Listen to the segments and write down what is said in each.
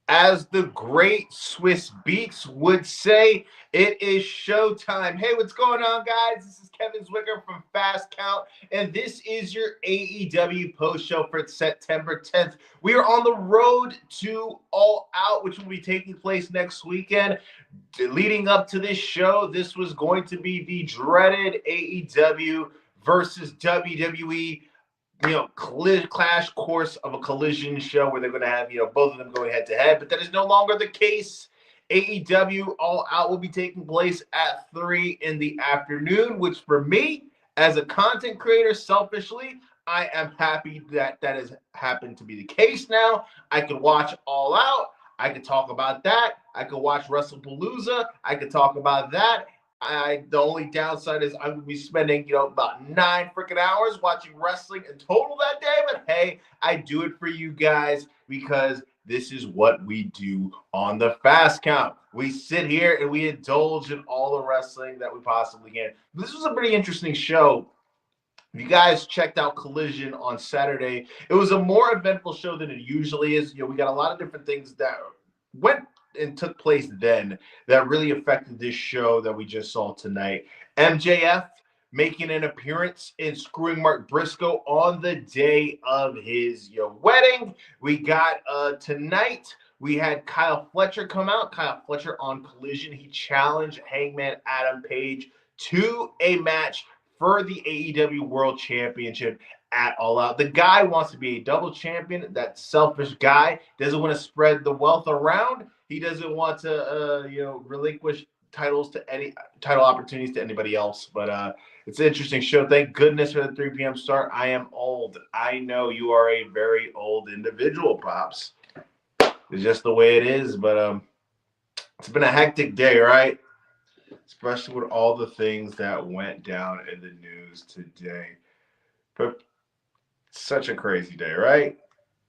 As the great Swiss Beats would say, it is showtime. Hey, what's going on, guys? This is Kevin Zwicker from Fast Count, and this is your AEW post show for September 10th. We are on the road to All Out, which will be taking place next weekend. Leading up to this show, this was going to be the dreaded AEW versus WWE clash course of a collision show where they're going to have, both of them going head to head, but that is no longer the case. AEW All Out will be taking place at 3 in the afternoon, which for me, as a content creator, selfishly, I am happy that that has happened to be the case now. I could watch All Out. I could talk about that. I could watch WrestlePalooza. I could talk about that. The only downside is I'm gonna be spending, about 9 freaking hours watching wrestling in total that day. But hey, I do it for you guys because this is what we do on the Fast Count. We sit here and we indulge in all the wrestling that we possibly can. This was a pretty interesting show. If you guys checked out Collision on Saturday, it was a more eventful show than it usually is. We got a lot of different things that went and took place then that really affected this show that we just saw tonight. MJF making an appearance in screwing Mark Briscoe on the day of his wedding. We got tonight. We had Kyle Fletcher come out. Kyle Fletcher on Collision. He challenged Hangman Adam Page to a match for the AEW World Championship at All Out. The guy wants to be a double champion. That selfish guy doesn't want to spread the wealth around. He doesn't want to, relinquish titles to any title opportunities to anybody else. But it's an interesting show. Thank goodness for the 3 p.m. start. I am old. I know you are a very old individual, Pops. It's just the way it is. But it's been a hectic day, right? Especially with all the things that went down in the news today. But such a crazy day, right?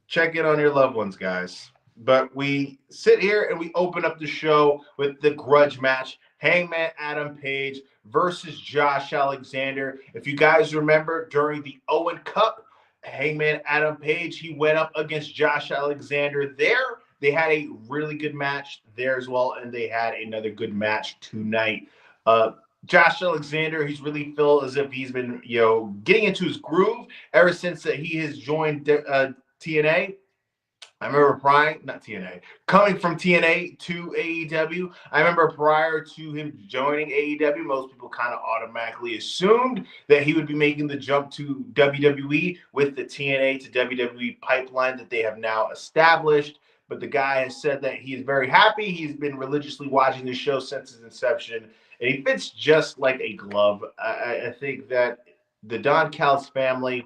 Check in on your loved ones, guys. But we sit here and we open up the show with the Grudge match. Hangman Adam Page versus Josh Alexander. If you guys remember, during the Owen Cup, Hangman Adam Page, he went up against Josh Alexander there. They had a really good match there as well, and they had another good match tonight. Josh Alexander, he's really feel as if he's been, getting into his groove ever since that he has joined TNA. I remember coming from TNA to AEW. I remember prior to him joining AEW, most people kind of automatically assumed that he would be making the jump to WWE with the TNA to WWE pipeline that they have now established. But the guy has said that he is very happy. He's been religiously watching the show since its inception, and he fits just like a glove. I think that the Don Callis family,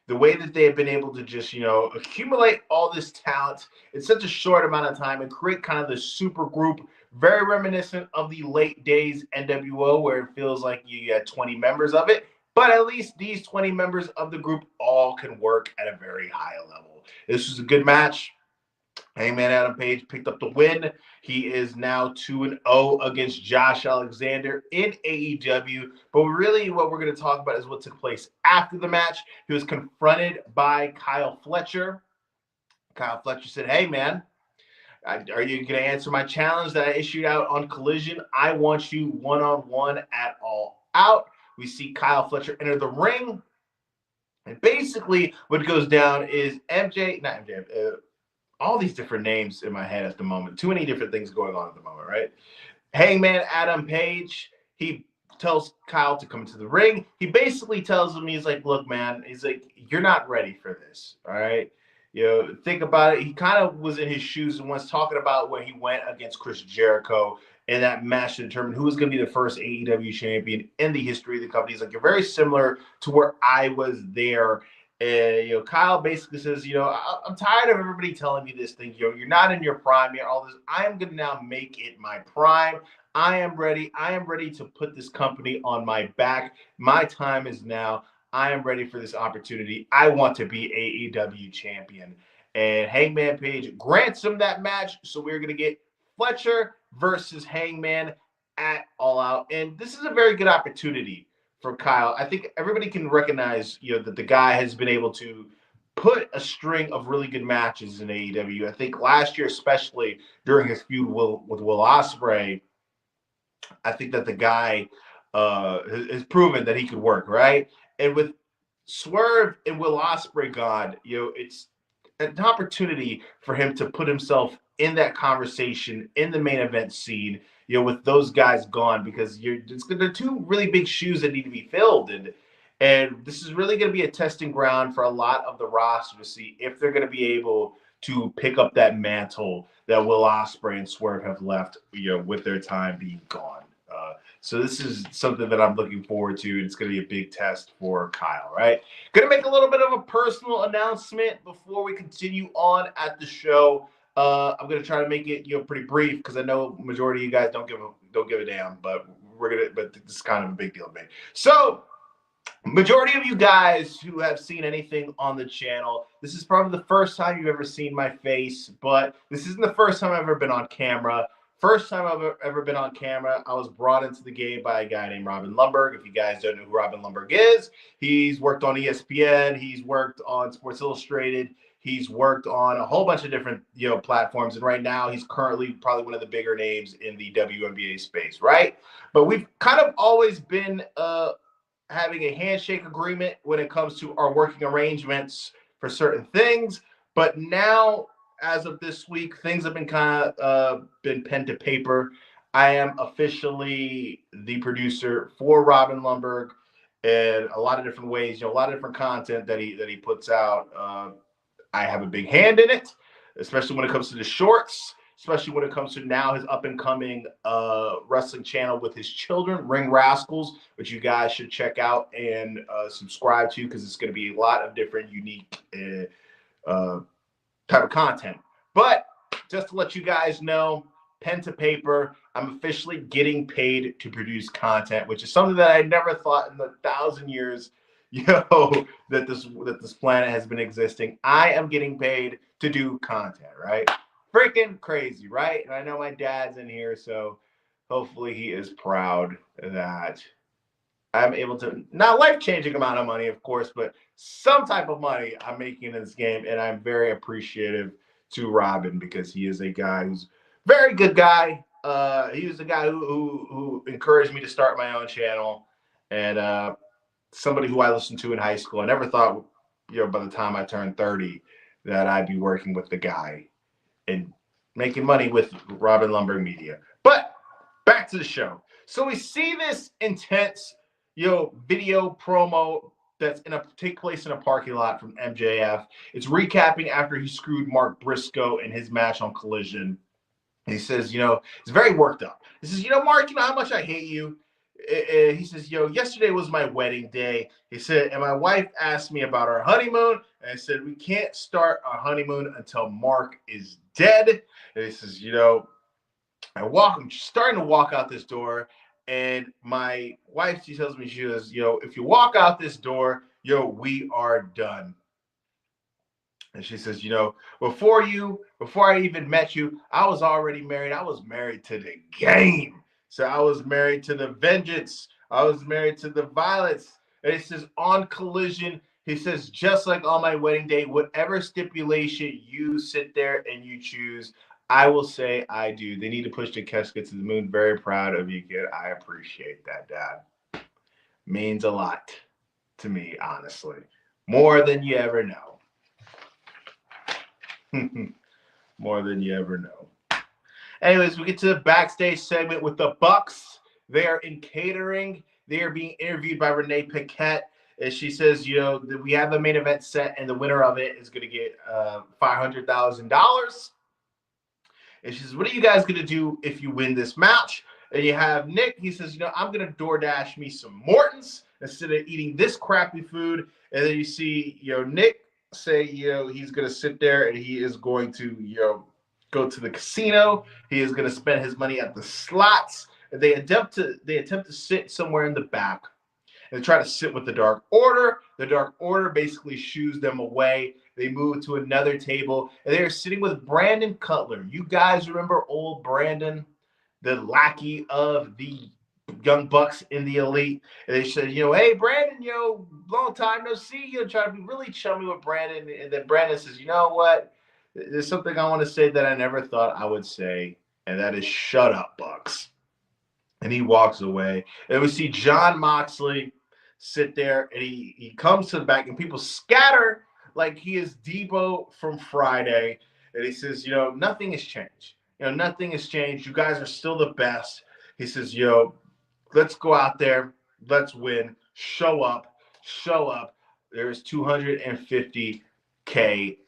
the way that they have been able to just, accumulate all this talent in such a short amount of time and create kind of this super group, very reminiscent of the late days NWO, where it feels like you had 20 members of it. But at least these 20 members of the group all can work at a very high level. This was a good match. Hangman Adam Page picked up the win. He is now 2-0 against Josh Alexander in AEW. But really what we're going to talk about is what took place after the match. He was confronted by Kyle Fletcher. Kyle Fletcher said, "Hey, man, are you going to answer my challenge that I issued out on Collision? I want you one-on-one at All Out." We see Kyle Fletcher enter the ring. And basically what goes down is all these different names in my head at the moment. Too many different things going on at the moment, right? Hangman Adam Page, he tells Kyle to come to the ring. He basically tells him, he's like, "Look, man," he's like, "you're not ready for this, all right? Think about it." He kind of was in his shoes and was talking about when he went against Chris Jericho in that match to determine who was going to be the first AEW champion in the history of the company. He's like, "You're very similar to where I was there." Kyle basically says, "I'm tired of everybody telling me this thing. You're not in your prime yet. All this. I am going to now make it my prime. I am ready. I am ready to put this company on my back. My time is now. I am ready for this opportunity. I want to be AEW champion." And Hangman Page grants him that match. So we're going to get Fletcher versus Hangman at All Out. And this is a very good opportunity for Kyle. I think everybody can recognize, that the guy has been able to put a string of really good matches in AEW. I think last year, especially during his feud with Will Ospreay, I think that the guy has proven that he could work, right? And with Swerve and Will Ospreay gone, it's an opportunity for him to put himself in that conversation in the main event scene, with those guys gone, because they're two really big shoes that need to be filled. And this is really going to be a testing ground for a lot of the roster to see if they're going to be able to pick up that mantle that Will Ospreay and Swerve have left, with their time being gone. So this is something that I'm looking forward to. It's going to be a big test for Kyle, right? Going to make a little bit of a personal announcement before we continue on at the show. I'm going to try to make it, pretty brief, because I know majority of you guys don't give a damn, but this is kind of a big deal to me. So, majority of you guys who have seen anything on the channel, this is probably the first time you've ever seen my face, but this isn't the first time I've ever been on camera. First time I've ever been on camera, I was brought into the game by a guy named Robin Lundberg. If you guys don't know who Robin Lundberg is, he's worked on ESPN, he's worked on Sports Illustrated, he's worked on a whole bunch of different, platforms, and right now he's currently probably one of the bigger names in the WNBA space, right? But we've kind of always been having a handshake agreement when it comes to our working arrangements for certain things. But now, as of this week, things have been kind of been pen to paper. I am officially the producer for Robin Lundberg in a lot of different ways, a lot of different content that he puts out. I have a big hand in it, especially when it comes to the shorts, especially when it comes to now his up-and-coming wrestling channel with his children, Ring Rascals, which you guys should check out and subscribe to, because it's going to be a lot of different unique type of content. But just to let you guys know, pen to paper, I'm officially getting paid to produce content, which is something that I never thought in the 1,000 years that this planet has been existing. I am getting paid to do content, right? Freaking crazy, right? And I know my dad's in here, so hopefully he is proud that I'm able to, not life-changing amount of money, of course, but some type of money I'm making in this game, and I'm very appreciative to Robin, because he is a guy who's a very good guy. He was the guy who encouraged me to start my own channel, and somebody who I listened to in high school. I never thought, by the time I turned 30, that I'd be working with the guy and making money with Robin Lundberg Media. But back to the show. So we see this intense, video promo that's take place in a parking lot from MJF. It's recapping after he screwed Mark Briscoe in his match on Collision. He says, it's very worked up. He says, Mark, how much I hate you. He says, yesterday was my wedding day. He said, and my wife asked me about our honeymoon. And I said, we can't start our honeymoon until Mark is dead. And he says, I'm starting to walk out this door. And my wife, she tells me, she goes, if you walk out this door, we are done. And she says, before I even met you, I was already married. I was married to the game. So I was married to the vengeance. I was married to the violence. And he says, on Collision, he says, just like on my wedding day, whatever stipulation you sit there and you choose, I will say I do. They need to push the casket to the moon. Very proud of you, kid. I appreciate that, Dad. Means a lot to me, honestly. More than you ever know. More than you ever know. Anyways, we get to the backstage segment with the Bucks. They are in catering. They are being interviewed by Renee Paquette. And she says, that we have the main event set, and the winner of it is going to get $500,000. And she says, what are you guys going to do if you win this match? And you have Nick. He says, I'm going to DoorDash me some Mortons instead of eating this crappy food. And then you see, Nick say, he's going to sit there and he is going to, go to the casino. He is going to spend his money at the slots. And they attempt to sit somewhere in the back and try to sit with the Dark Order. The Dark Order basically shoos them away. They move to another table, and they are sitting with Brandon Cutler. You guys remember old Brandon, the lackey of the young bucks in the elite, and they said, hey Brandon, long time no see. Try to be really chummy with Brandon, and then Brandon says, you know what? There's something I want to say that I never thought I would say, and that is shut up, Bucks. And he walks away. And we see Jon Moxley sit there, and he comes to the back, and people scatter like he is Debo from Friday. And he says, nothing has changed. Nothing has changed. You guys are still the best. He says, let's go out there. Let's win. Show up. Show up. There's $250K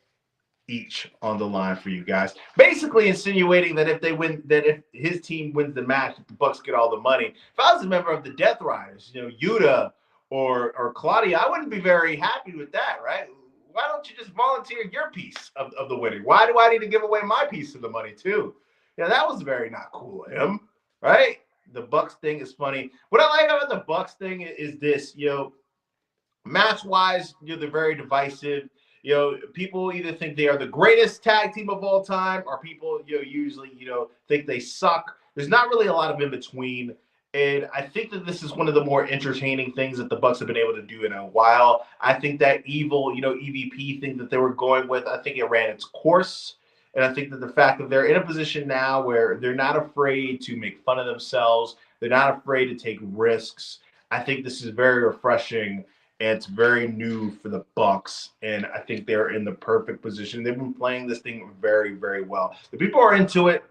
each on the line for you guys. Basically insinuating that if they win, that if his team wins the match, the Bucks get all the money. If I was a member of the Death Riders, Yuta or Claudia, I wouldn't be very happy with that, right? Why don't you just volunteer your piece of the winning? Why do I need to give away my piece of the money too? That was very not cool of him, right? The Bucks thing is funny. What I like about the Bucks thing is this, match-wise, they're very divisive. People either think they are the greatest tag team of all time, or people, usually, think they suck. There's not really a lot of in between. And I think that this is one of the more entertaining things that the Bucks have been able to do in a while. I think that evil, EVP thing that they were going with, I think it ran its course. And I think that the fact that they're in a position now where they're not afraid to make fun of themselves, they're not afraid to take risks. I think this is very refreshing. And it's very new for the Bucks, and I think they're in the perfect position. They've been playing this thing very, very well. The people are into it,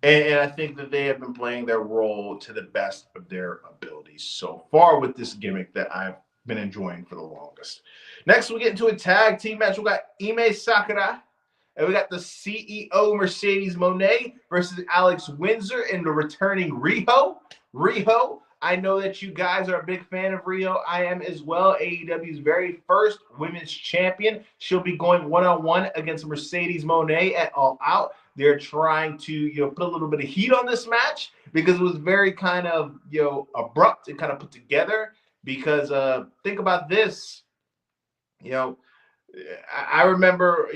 and I think that they have been playing their role to the best of their abilities so far with this gimmick that I've been enjoying for the longest. Next, we get into a tag team match. We got Ime Sakura, and we got the CEO Mercedes Moné versus Alex Windsor and the returning Riho. I know that you guys are a big fan of Riho. I am as well. AEW's very first women's champion. She'll be going one-on-one against Mercedes Moné at All Out. They're trying to, put a little bit of heat on this match because it was very kind of, abrupt and kind of put together. Because think about this, I remember,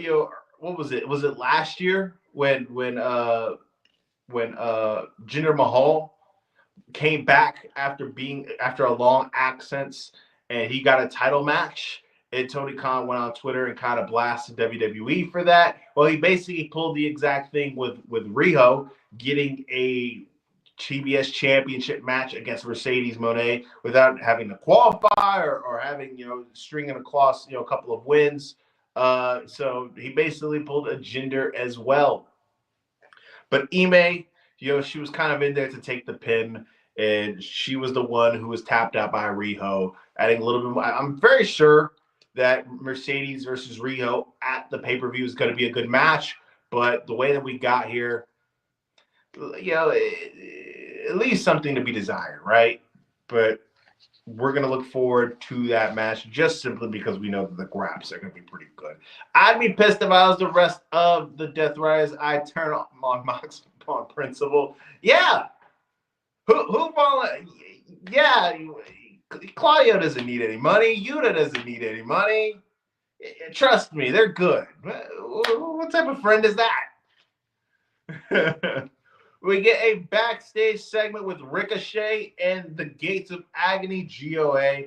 what was it? Was it last year when Jinder Mahal came back after a long absence, and he got a title match, and Tony Khan went on Twitter and kind of blasted WWE for that. Well, he basically pulled the exact thing with Riho getting a TBS championship match against Mercedes Moné without having to qualify or having, stringing across, a couple of wins. So he basically pulled a Jinder as well. But Ime, she was kind of in there to take the pin, and she was the one who was tapped out by Riho, adding a little bit more. I'm very sure that Mercedes versus Riho at the pay-per-view is going to be a good match, but the way that we got here, it leaves something to be desired, right? But we're going to look forward to that match just simply because we know that the graps are going to be pretty good. I'd be pissed if I was the rest of the Death Riders. I'd turn on Mox on principle. Yeah. Yeah. Claudio doesn't need any money. Yuta doesn't need any money. Trust me, they're good. What type of friend is that? We get a backstage segment with Ricochet and the Gates of Agony, GOA.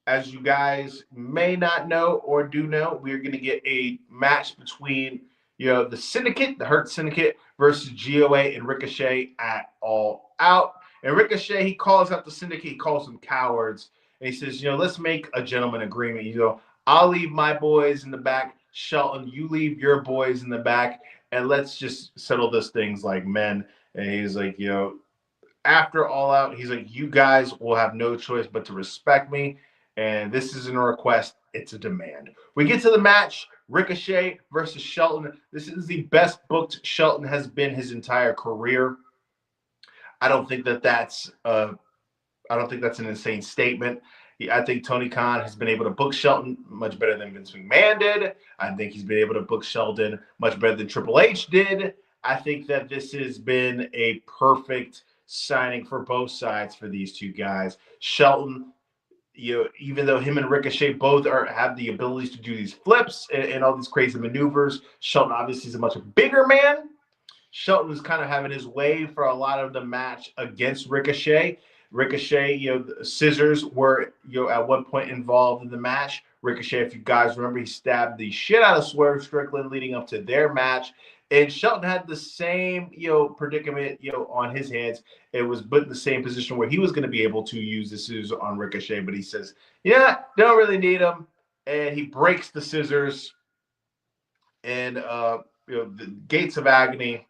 As you guys may not know or do know, we're going to get a match between, the Syndicate, the Hurt Syndicate, versus GOA and Ricochet at All Out. And Ricochet, he calls out the Syndicate. He calls them cowards. And he says, let's make a gentleman agreement. I'll leave my boys in the back. Shelton, you leave your boys in the back. And let's just settle this things like men. And he's like, after All Out, he's like, you guys will have no choice but to respect me. And this isn't a request. It's a demand. We get to the match. Ricochet versus Shelton. This is the best booked Shelton has been his entire career. I don't think that's an insane statement. I think Tony Khan has been able to book Shelton much better than Vince McMahon did. I think he's been able to book Shelton much better than Triple H did. I think that this has been a perfect signing for both sides for these two guys. Shelton, even though him and Ricochet both have the abilities to do these flips and all these crazy maneuvers, Shelton obviously is a much bigger man. Shelton was kind of having his way for a lot of the match against Ricochet. Ricochet, the scissors were, at one point involved in the match. Ricochet, if you guys remember, he stabbed the shit out of Swerve Strickland leading up to their match. And Shelton had the same, predicament, on his hands. It was put in the same position where he was going to be able to use the scissors on Ricochet, but he says, yeah, don't really need them. And he breaks the scissors. And, the Gates of Agony,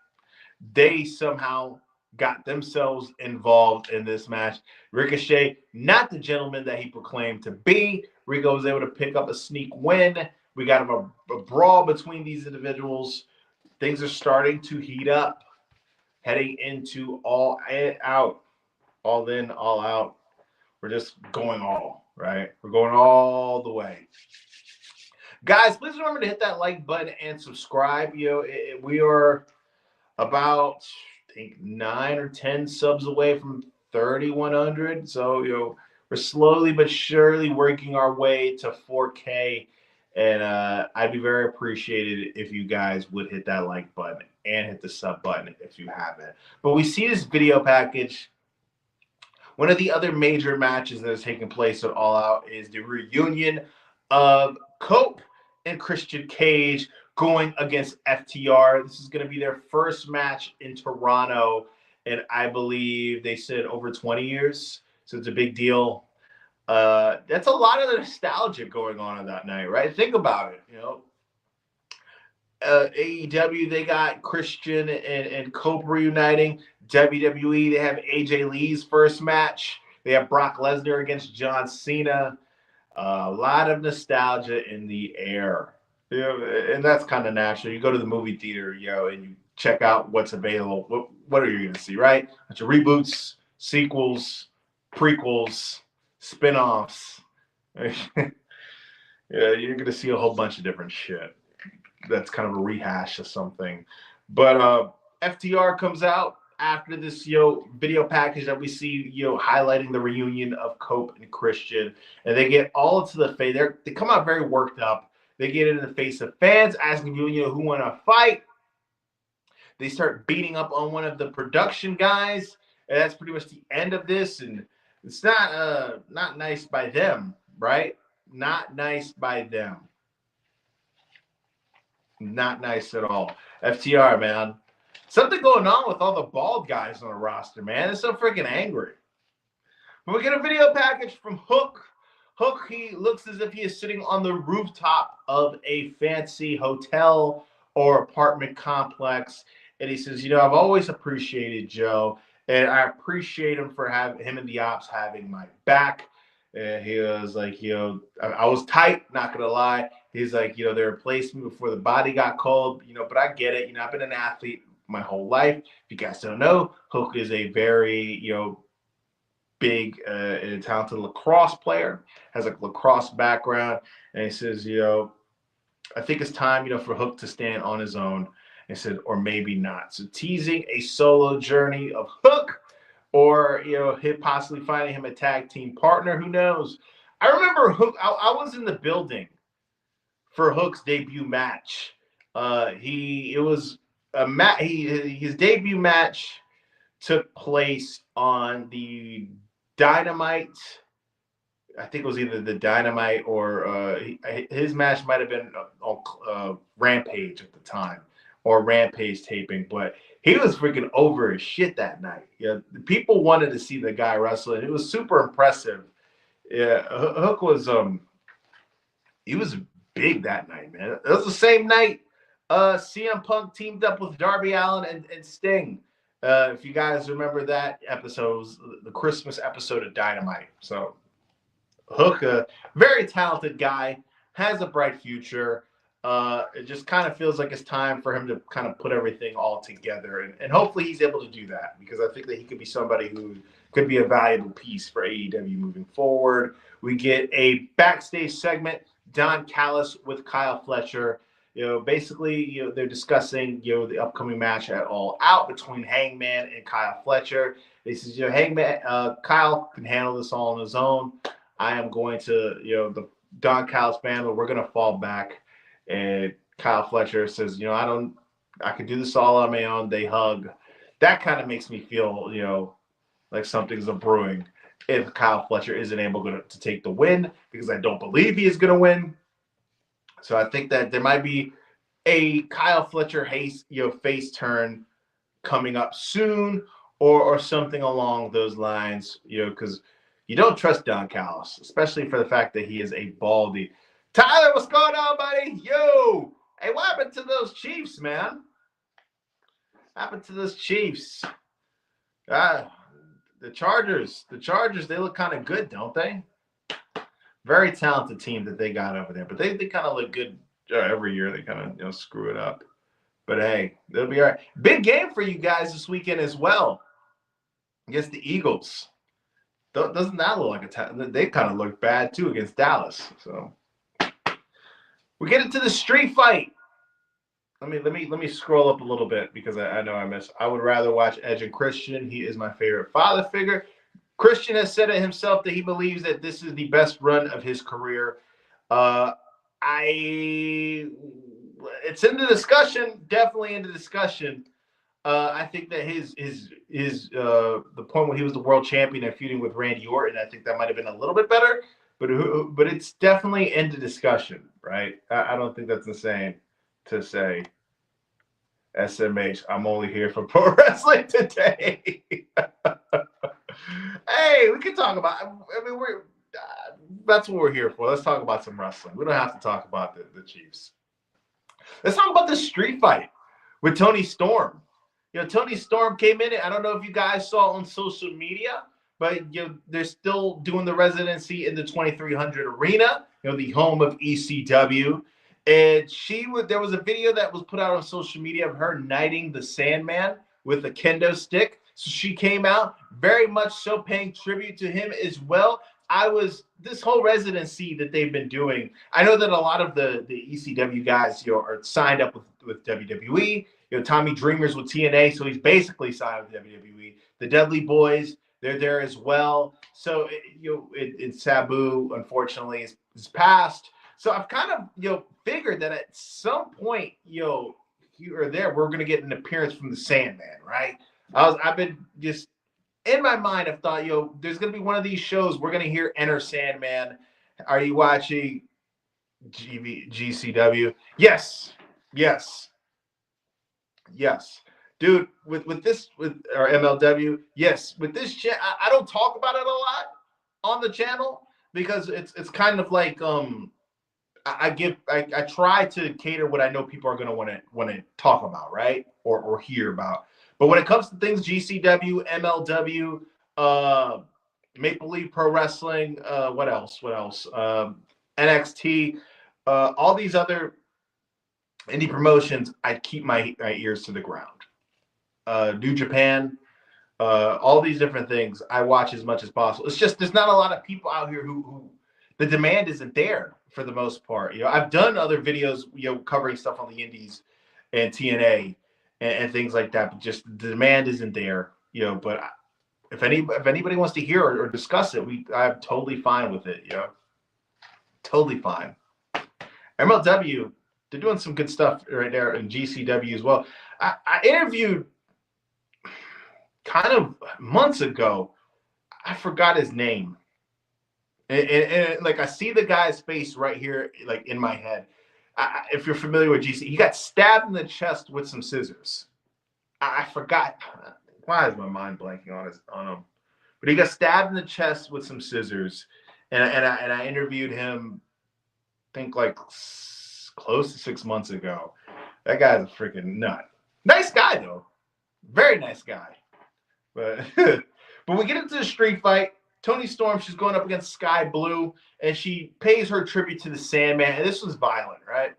they somehow got themselves involved in this match. Ricochet, not the gentleman that he proclaimed to be. Rico was able to pick up a sneak win. We got a brawl between these individuals. Things are starting to heat up, heading into all out, all in, all out. We're just going all, right? We're going all the way. Guys, please remember to hit that like button and subscribe. We are about, I think, 9 or 10 subs away from 3,100. So, we're slowly but surely working our way to 4K. And I'd be very appreciated if you guys would hit that like button and hit the sub button if you haven't. But we see this video package. One of the other major matches that is taking place at All Out is the reunion of Cope and Christian Cage going against FTR. This is going to be their first match in Toronto, and I believe they said over 20 years. So it's a big deal. That's a lot of nostalgia going on that night, right? Think about it. AEW, they got Christian and Cope reuniting. WWE, they have AJ Lee's first match. They have Brock Lesnar against John Cena. A lot of nostalgia in the air. And that's kind of natural. You go to the movie theater, and you check out what's available. What are you going to see, right? A bunch of reboots, sequels, prequels, spin-offs. You're going to see a whole bunch of different shit. That's kind of a rehash of something. But FTR comes out after this video package that we see highlighting the reunion of Cope and Christian, and they get all to the face. They come out very worked up. They get in the face of fans asking who want to fight. They start beating up on one of the production guys, and that's pretty much the end of this. And it's not nice by them, right? Not nice by them. Not nice at all. FTR, man. Something going on with all the bald guys on the roster, man. They're so freaking angry. But we get a video package from Hook. Hook, he looks as if he is sitting on the rooftop of a fancy hotel or apartment complex. And he says, I've always appreciated Joe. And I appreciate him for him and the ops having my back. And he was like, I was tight, not going to lie. He's like, they replaced me before the body got cold, but I get it. I've been an athlete my whole life. If you guys don't know, Hook is a very, big and talented lacrosse player, has a lacrosse background. And he says, I think it's time, for Hook to stand on his own. And he said, or maybe not. So teasing a solo journey of Hook, or, him possibly finding him a tag team partner. Who knows? I remember Hook. I was in the building for Hook's debut match. His debut match took place on the Dynamite. I think it was either the Dynamite or his match might have been on Rampage at the time, or Rampage taping, but he was freaking over as shit that night. People wanted to see the guy wrestle, and it was super impressive. Yeah, Hook was he was big that night, man. It was the same night CM Punk teamed up with Darby Allin and Sting. If you guys remember that episode, it was the Christmas episode of Dynamite. So Hook, a very talented guy, has a bright future. It just kind of feels like it's time for him to kind of put everything all together. And hopefully he's able to do that, because I think that he could be somebody who could be a valuable piece for AEW moving forward. We get a backstage segment, Don Callis with Kyle Fletcher. Basically, they're discussing, the upcoming match at All Out between Hangman and Kyle Fletcher. They says, Hangman, Kyle can handle this all on his own. I am going to, the Don Callis band, but we're going to fall back. And Kyle Fletcher says, I can do this all on my own. They hug. That kind of makes me feel, like something's brewing. if Kyle Fletcher isn't able to take the win, because I don't believe he is going to win. So I think that there might be a Kyle Fletcher face turn coming up soon, or something along those lines, because you don't trust Don Callis, especially for the fact that he is a baldy. Tyler, what's going on, buddy? Yo! Hey, what happened to those Chiefs, man? What happened to those Chiefs? The Chargers, they look kind of good, don't they? Very talented team that they got over there, but they kind of look good every year. They kind of screw it up. But hey, they'll be all right. Big game for you guys this weekend as well against the Eagles. Doesn't that look like they kind of look bad too against Dallas. So we get into the street fight. Let me scroll up a little bit, because I know I missed. I would rather watch Edge and Christian. He is my favorite father figure. Christian has said it himself that he believes that this is the best run of his career. It's in the discussion, definitely in the discussion. I think that his the point when he was the world champion and feuding with Randy Orton, I think that might have been a little bit better, but it's definitely in the discussion, right? I don't think that's insane to say. SMH, I'm only here for pro wrestling today. Hey, we can talk about. I mean, that's what we're here for. Let's talk about some wrestling. We don't have to talk about the Chiefs. Let's talk about the street fight with Tony Storm. Tony Storm came in. I don't know if you guys saw on social media, but they're still doing the residency in the 2300 Arena, the home of ECW. And there was a video that was put out on social media of her knighting the Sandman with a kendo stick. So she came out, very much so paying tribute to him as well. This whole residency that they've been doing, I know that a lot of the ECW guys, are signed up with WWE. Tommy Dreamer's with TNA, so he's basically signed with WWE. The Dudley Boys, they're there as well. So, Sabu, unfortunately, is passed. So I've kind of, figured that at some point, here or there, we're going to get an appearance from the Sandman, right? I've been just, in my mind, I've thought, there's going to be one of these shows we're going to hear Enter Sandman. Are you watching GCW? Yes. Dude, with our MLW, yes. With this I don't talk about it a lot on the channel, because it's kind of like I try to cater what I know people are going to want to talk about, right? Or hear about. But when it comes to things GCW, MLW, Maple Leaf Pro Wrestling, what else? NXT, all these other indie promotions, I keep my ears to the ground. New Japan, all these different things, I watch as much as possible. It's just there's not a lot of people out here who the demand isn't there for the most part. I've done other videos, covering stuff on the indies and TNA and things like that, but just the demand isn't there. But if anybody wants to hear or discuss it, I'm totally fine with it. Totally fine. MLW, they're doing some good stuff right there in GCW as well. I interviewed kind of months ago. I forgot his name. And like I see the guy's face right here, like in my head. If you're familiar with GC, he got stabbed in the chest with some scissors. I forgot. Why is my mind blanking on him? But he got stabbed in the chest with some scissors, and I interviewed him. I think like close to 6 months ago. That guy's a freaking nut. Nice guy though, very nice guy. But we get into the street fight. Tony Storm, she's going up against Sky Blue, and she pays her tribute to the Sandman. And this was violent, right?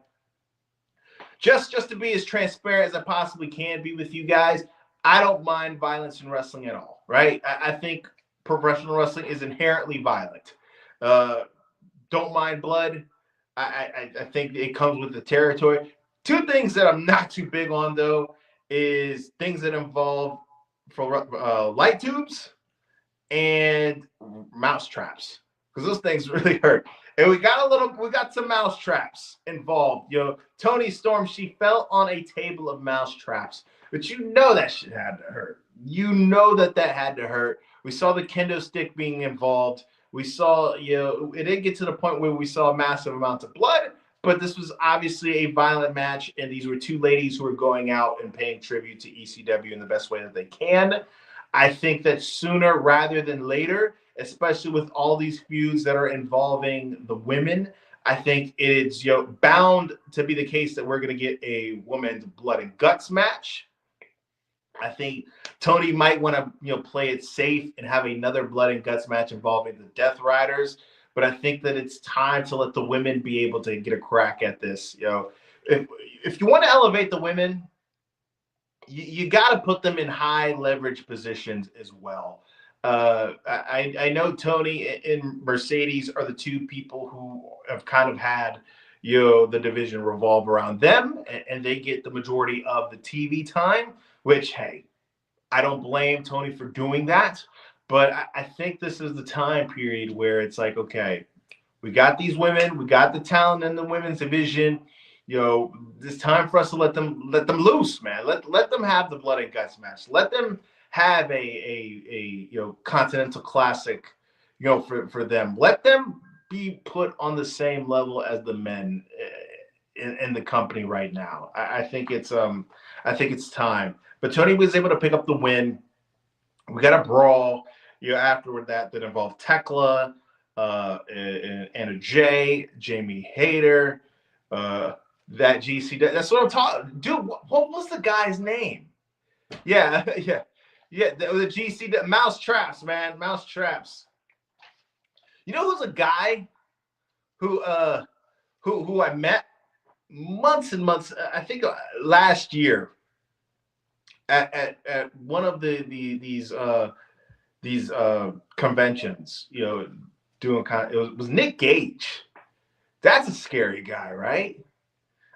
Just to be as transparent as I possibly can be with you guys, I don't mind violence in wrestling at all, right? I think professional wrestling is inherently violent. Don't mind blood. I think it comes with the territory. Two things that I'm not too big on, though, is things that involve light tubes and mouse traps, because those things really hurt. And we got some mouse traps involved. Tony Storm, she fell on a table of mouse traps, but that shit had to hurt. That had to hurt. We saw the kendo stick being involved. We saw, it didn't get to the point where we saw massive amounts of blood, but this was obviously a violent match, and these were two ladies who were going out and paying tribute to ECW in the best way that they can. I think that sooner rather than later, especially with all these feuds that are involving the women, I think it's bound to be the case that we're going to get a women's blood and guts match. I think Tony might want to play it safe and have another blood and guts match involving the Death Riders, but I think that it's time to let the women be able to get a crack at this. If you want to elevate the women, you got to put them in high leverage positions as well. I know Tony and Mercedes are the two people who have kind of had the division revolve around them, and they get the majority of the TV time, which, hey, I don't blame Tony for doing that, but I think this is the time period where it's like, okay, we got these women, we got the talent in the women's division. It's time for us to let them loose, man. Let them have the blood and guts match. Let them have a Continental Classic, for them. Let them be put on the same level as the men in the company right now. I think it's time. But Tony was able to pick up the win. We got a brawl, afterward that involved Tekla, and Anna Jay, Jamie Hayter, that GC. That's what I'm talking. Dude, what was the guy's name? Yeah. The GC Mouse Traps, man. Mouse Traps. Who's a guy who I met months and months, I think last year at one of these conventions, doing it was Nick Gage. That's a scary guy, right?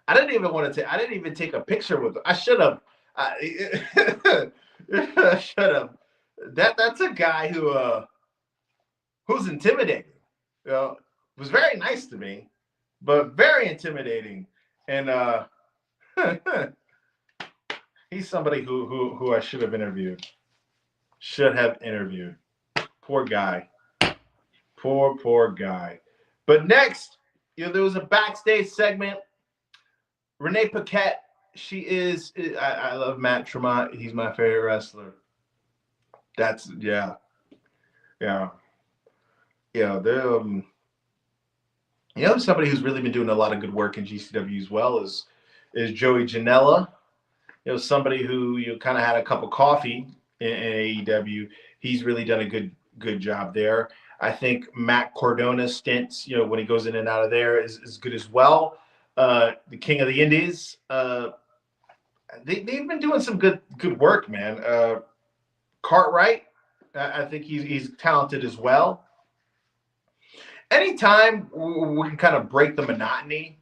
I didn't even take a picture with him. I should have. I should have. That's a guy who's intimidating. Was very nice to me, but very intimidating. And he's somebody who I should have interviewed. Poor guy. Poor guy. But next, there was a backstage segment. Renee Paquette, she is. I love Matt Tremont. He's my favorite wrestler. That's yeah. They're somebody who's really been doing a lot of good work in GCW as well is Joey Janela. Somebody who kind of had a cup of coffee in AEW. He's really done a good job there. I think Matt Cordona's stints, when he goes in and out of there, is good as well. The King of the Indies, they've been doing some good work, man. Cartwright, I think he's talented as well. Anytime we can kind of break the monotony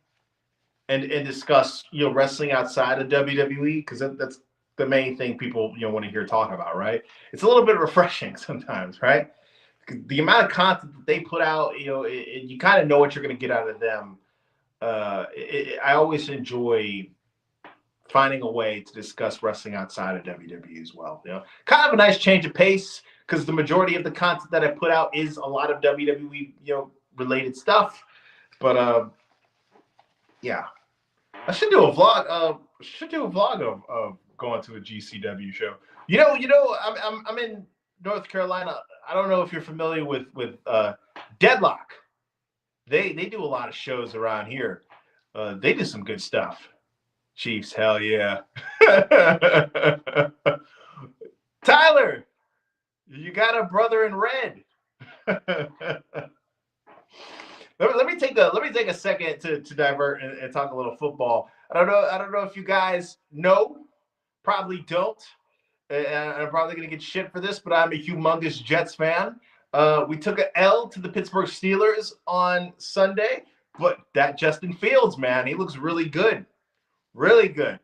and discuss wrestling outside of WWE, because that's the main thing people want to hear talk about, right? It's a little bit refreshing sometimes, right? The amount of content that they put out, you kind of know what you're going to get out of them. I always enjoy finding a way to discuss wrestling outside of WWE as well. Kind of a nice change of pace, because the majority of the content that I put out is a lot of WWE, related stuff. But yeah, I should do a vlog. Of going to a GCW show. I'm in North Carolina. I don't know if you're familiar with Deadlock. They do a lot of shows around here. They do some good stuff. Chiefs, hell yeah. Tyler, you got a brother in red. Let me take a second to divert and talk a little football. I don't know if you guys know, probably don't. And I'm probably gonna get shit for this, but I'm a humongous Jets fan. We took an L to the Pittsburgh Steelers on Sunday, but that Justin Fields, man, he looks really good. Really good.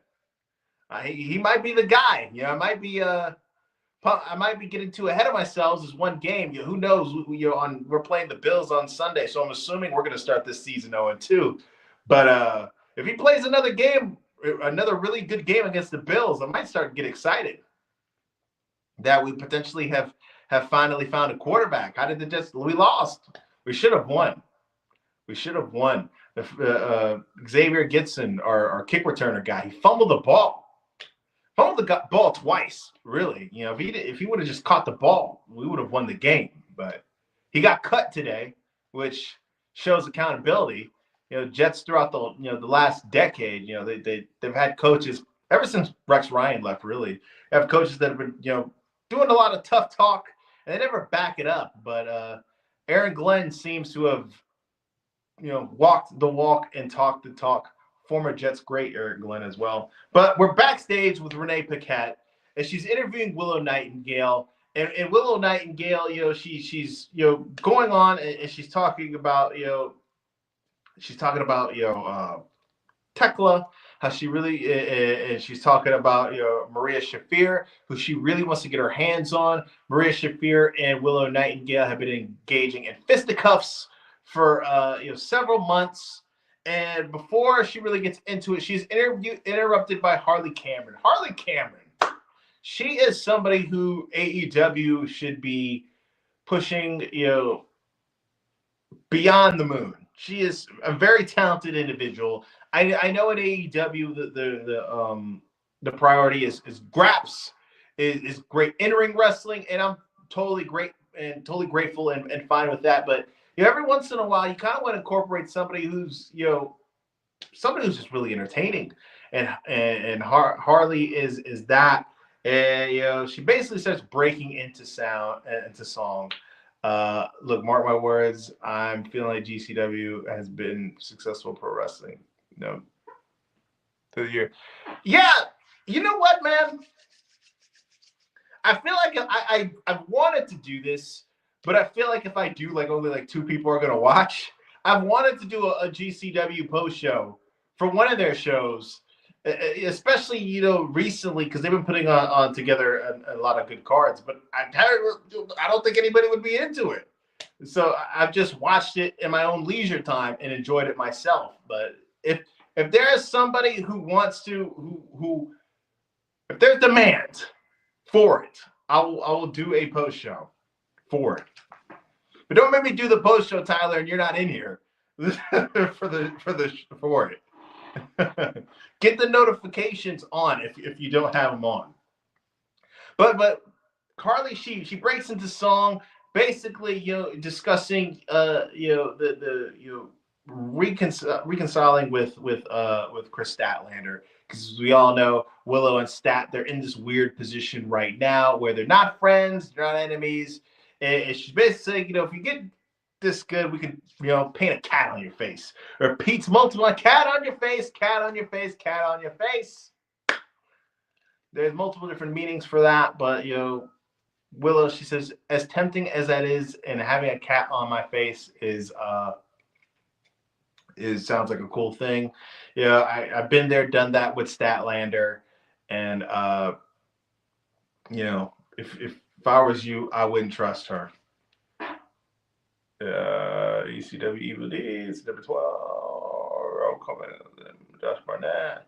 He might be the guy. I might be getting too ahead of myself. As one game. Who knows? We're playing the Bills on Sunday, so I'm assuming we're going to start this season 0-2. But if he plays another game, another really good game against the Bills, I might start to get excited that we potentially have have finally found a quarterback. How did the Jets? We lost. We should have won. We should have won. Xavier Gibson, our kick returner guy, he fumbled the ball. Fumbled the ball twice, really. You know, if he would have just caught the ball, we would have won the game. But he got cut today, which shows accountability. You know, Jets throughout the last decade, you know, they've had coaches ever since Rex Ryan left. Really, they have coaches that have been doing a lot of tough talk, and they never back it up. But Aaron Glenn seems to have walked the walk and talked the talk. Former Jets great Eric Glenn as well. But we're backstage with Renee Paquette, and she's interviewing Willow Nightingale. And Willow Nightingale, she's going on, and she's talking about Tekla, how she really, and she's talking about Maria Shafir, who she really wants to get her hands on. Maria Shafir and Willow Nightingale have been engaging in fisticuffs for several months. And before she really gets into it, she's interrupted by Harley Cameron. Harley Cameron, she is somebody who AEW should be pushing, beyond the moon. She is a very talented individual. I know at AEW the priority is graps, is great in-ring wrestling, and I'm totally grateful and fine with that. But every once in a while, you kind of want to incorporate somebody who's just really entertaining, and Harley is that. And she basically starts breaking into song. Look, mark my words, I'm feeling like GCW has been successful pro wrestling, through the year. Yeah, you know what, man? I feel like I wanted to do this, but I feel like if I do, like only like 2 people are gonna watch. I've wanted to do a GCW post show for one of their shows, especially recently, because they've been putting on together a lot of good cards. But I don't think anybody would be into it. So I've just watched it in my own leisure time and enjoyed it myself. But if there is somebody who wants to, who if there's demand for it, I will do a post show for it. But don't make me do the post show, Tyler, and you're not in here for it. Get the notifications on if you don't have them on. But Carly, she breaks into song, basically discussing reconciling with Chris Statlander, because we all know Willow and Stat, they're in this weird position right now where they're not friends, they're not enemies. And she's basically saying, if you get this good, we can, paint a cat on your face. Or Pete's multiple, cat on your face, cat on your face, cat on your face. There's multiple different meanings for that, but, Willow, she says, as tempting as that is, and having a cat on my face sounds like a cool thing. I've been there, done that with Statlander, and, if I was you, I wouldn't trust her. ECW Evil Deeds, ECW 12, Roll Coming, Josh Barnett.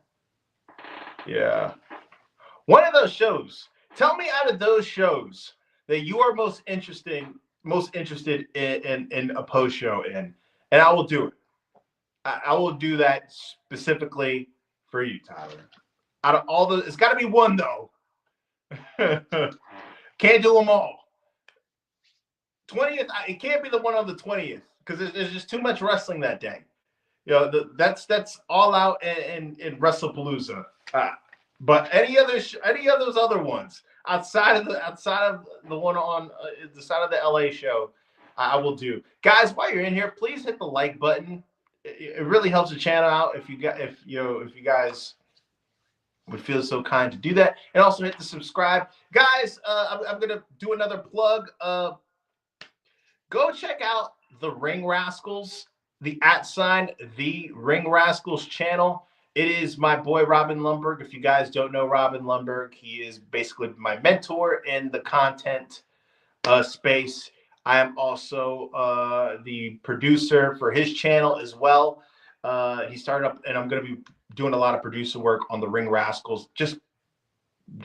Yeah. One of those shows. Tell me out of those shows that you are most interested in a post show in, and I will do it. I will do that specifically for you, Tyler. Out of all it's got to be one though. Can't do them all. 20th, it can't be the one on the 20th because there's just too much wrestling that day. That's all out in WrestlePalooza. But any of those other ones outside of the one on the side of the LA show, I will do. Guys, while you're in here, please hit the like button. It really helps the channel out if you guys would feel so kind to do that, and also hit the subscribe. Guys, I'm gonna do another plug. Go check out the Ring Rascals, the @The Ring Rascals channel. It is my boy Robin Lundberg. If you guys don't know Robin Lundberg, he is basically my mentor in the content space. I am also the producer for his channel as well. He started up, and I'm going to be doing a lot of producer work on the Ring Rascals. Just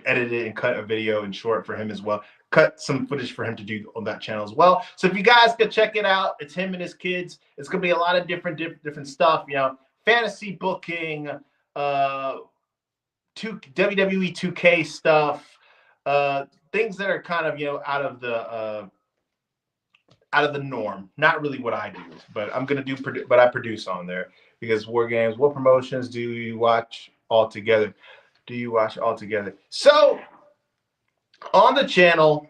edit it and cut a video in short for him as well. Cut some footage for him to do on that channel as well. So if you guys could check it out, it's him and his kids. It's gonna be a lot of different stuff. You know, fantasy booking, WWE 2K stuff, things that are kind of out of the norm. Not really what I do, but I'm gonna do. But I produce on there because War Games. What promotions do you watch all together? So on the channel,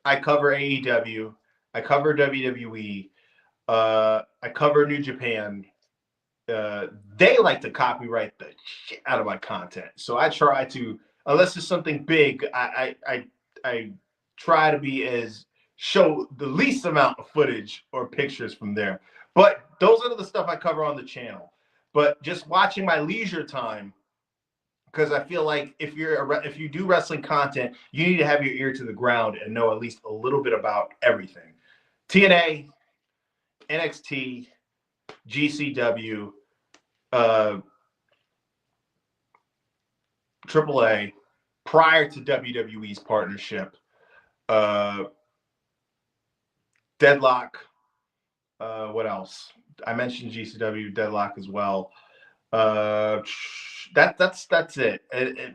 I cover AEW, I cover WWE, I cover New Japan. They like to copyright the shit out of my content, so I try to, unless it's something big, I try to show the least amount of footage or pictures from there. But those are the stuff I cover on the channel. But just watching my leisure time, because I feel like if you do wrestling content, you need to have your ear to the ground and know at least a little bit about everything. TNA, NXT, GCW, AAA, prior to WWE's partnership, Deadlock. What else? I mentioned GCW, Deadlock as well. That's it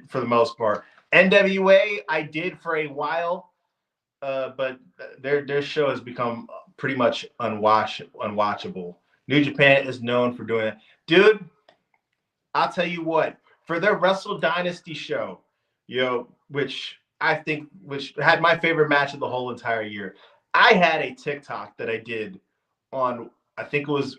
for the most part. NWA I did for a while, but their show has become pretty much unwatchable. New Japan is known for doing it. Dude, I'll tell you what, for their Wrestle Dynasty show, which had my favorite match of the whole entire year. I had a TikTok that I did on, I think it was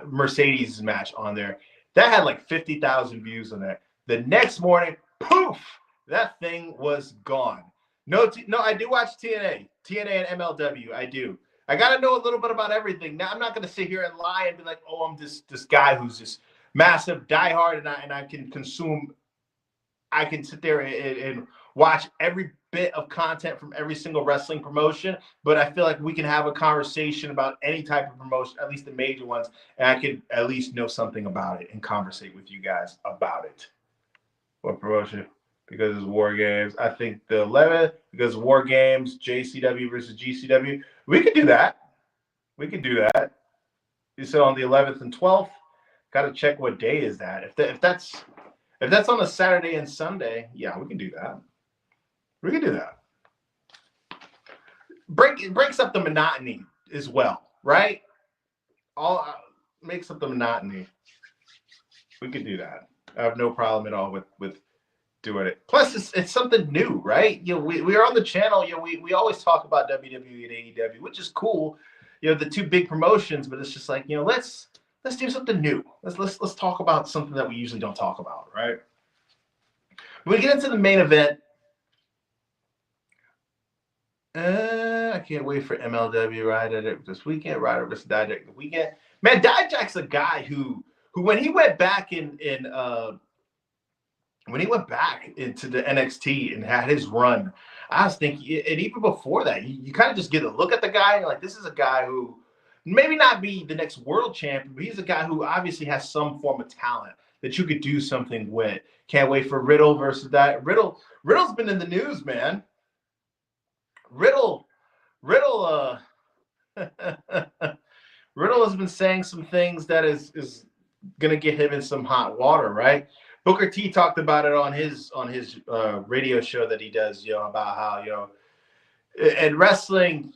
Mercedes' match on there. That had like 50,000 views on that. The next morning, poof, that thing was gone. No, I do watch TNA and MLW. I do. I got to know a little bit about everything. Now, I'm not going to sit here and lie and be like, oh, I'm this guy who's just massive, diehard, and I can consume. I can sit there and watch every bit of content from every single wrestling promotion, but I feel like we can have a conversation about any type of promotion, at least the major ones, and I could at least know something about it and conversate with you guys about it. What promotion? Because it's War Games. I think the 11th, because War Games, JCW versus GCW. We could do that. You said on the 11th and 12th. Got to check what day is that. If that's on a Saturday and Sunday, yeah, we can do that. It breaks up the monotony as well, right? Makes up the monotony. We could do that. I have no problem at all with doing it. Plus, it's something new, right? We are on the channel. We always talk about WWE and AEW, which is cool. The two big promotions, but it's just like, let's do something new. Let's talk about something that we usually don't talk about, right? When we get into the main event, I can't wait for MLW right this weekend. Ryder versus Dijak the weekend. Man, Dijak's a guy who when he went back into the NXT and had his run, I was thinking, and even before that, you kind of just get a look at the guy and you're like, this is a guy who maybe not be the next world champion, but he's a guy who obviously has some form of talent that you could do something with. Can't wait for Riddle versus that. Riddle's been in the news, man. Riddle has been saying some things that is gonna get him in some hot water, right? Booker T talked about it on his radio show that he does, about how in wrestling,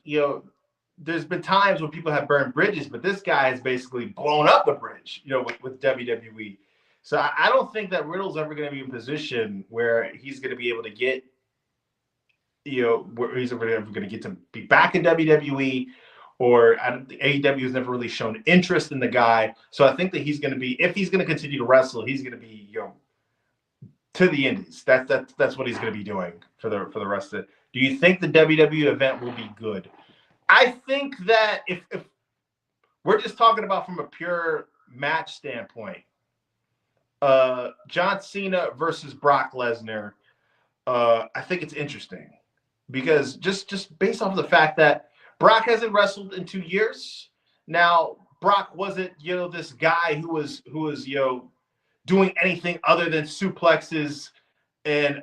there's been times when people have burned bridges, but this guy has basically blown up the bridge, with WWE. So I don't think that Riddle's ever going to be in a position where he's going to be able to get, where he's ever going to get to be back in WWE, or AEW has never really shown interest in the guy. So I think that he's going to be, if he's going to continue to wrestle, he's going to be, to the Indies. That's what he's going to be doing for the rest of it. Do you think the WWE event will be good? I think that if we're just talking about from a pure match standpoint, John Cena versus Brock Lesnar, I think it's interesting because just based off of the fact that Brock hasn't wrestled in 2 years. Now, Brock wasn't, this guy who was doing anything other than suplexes and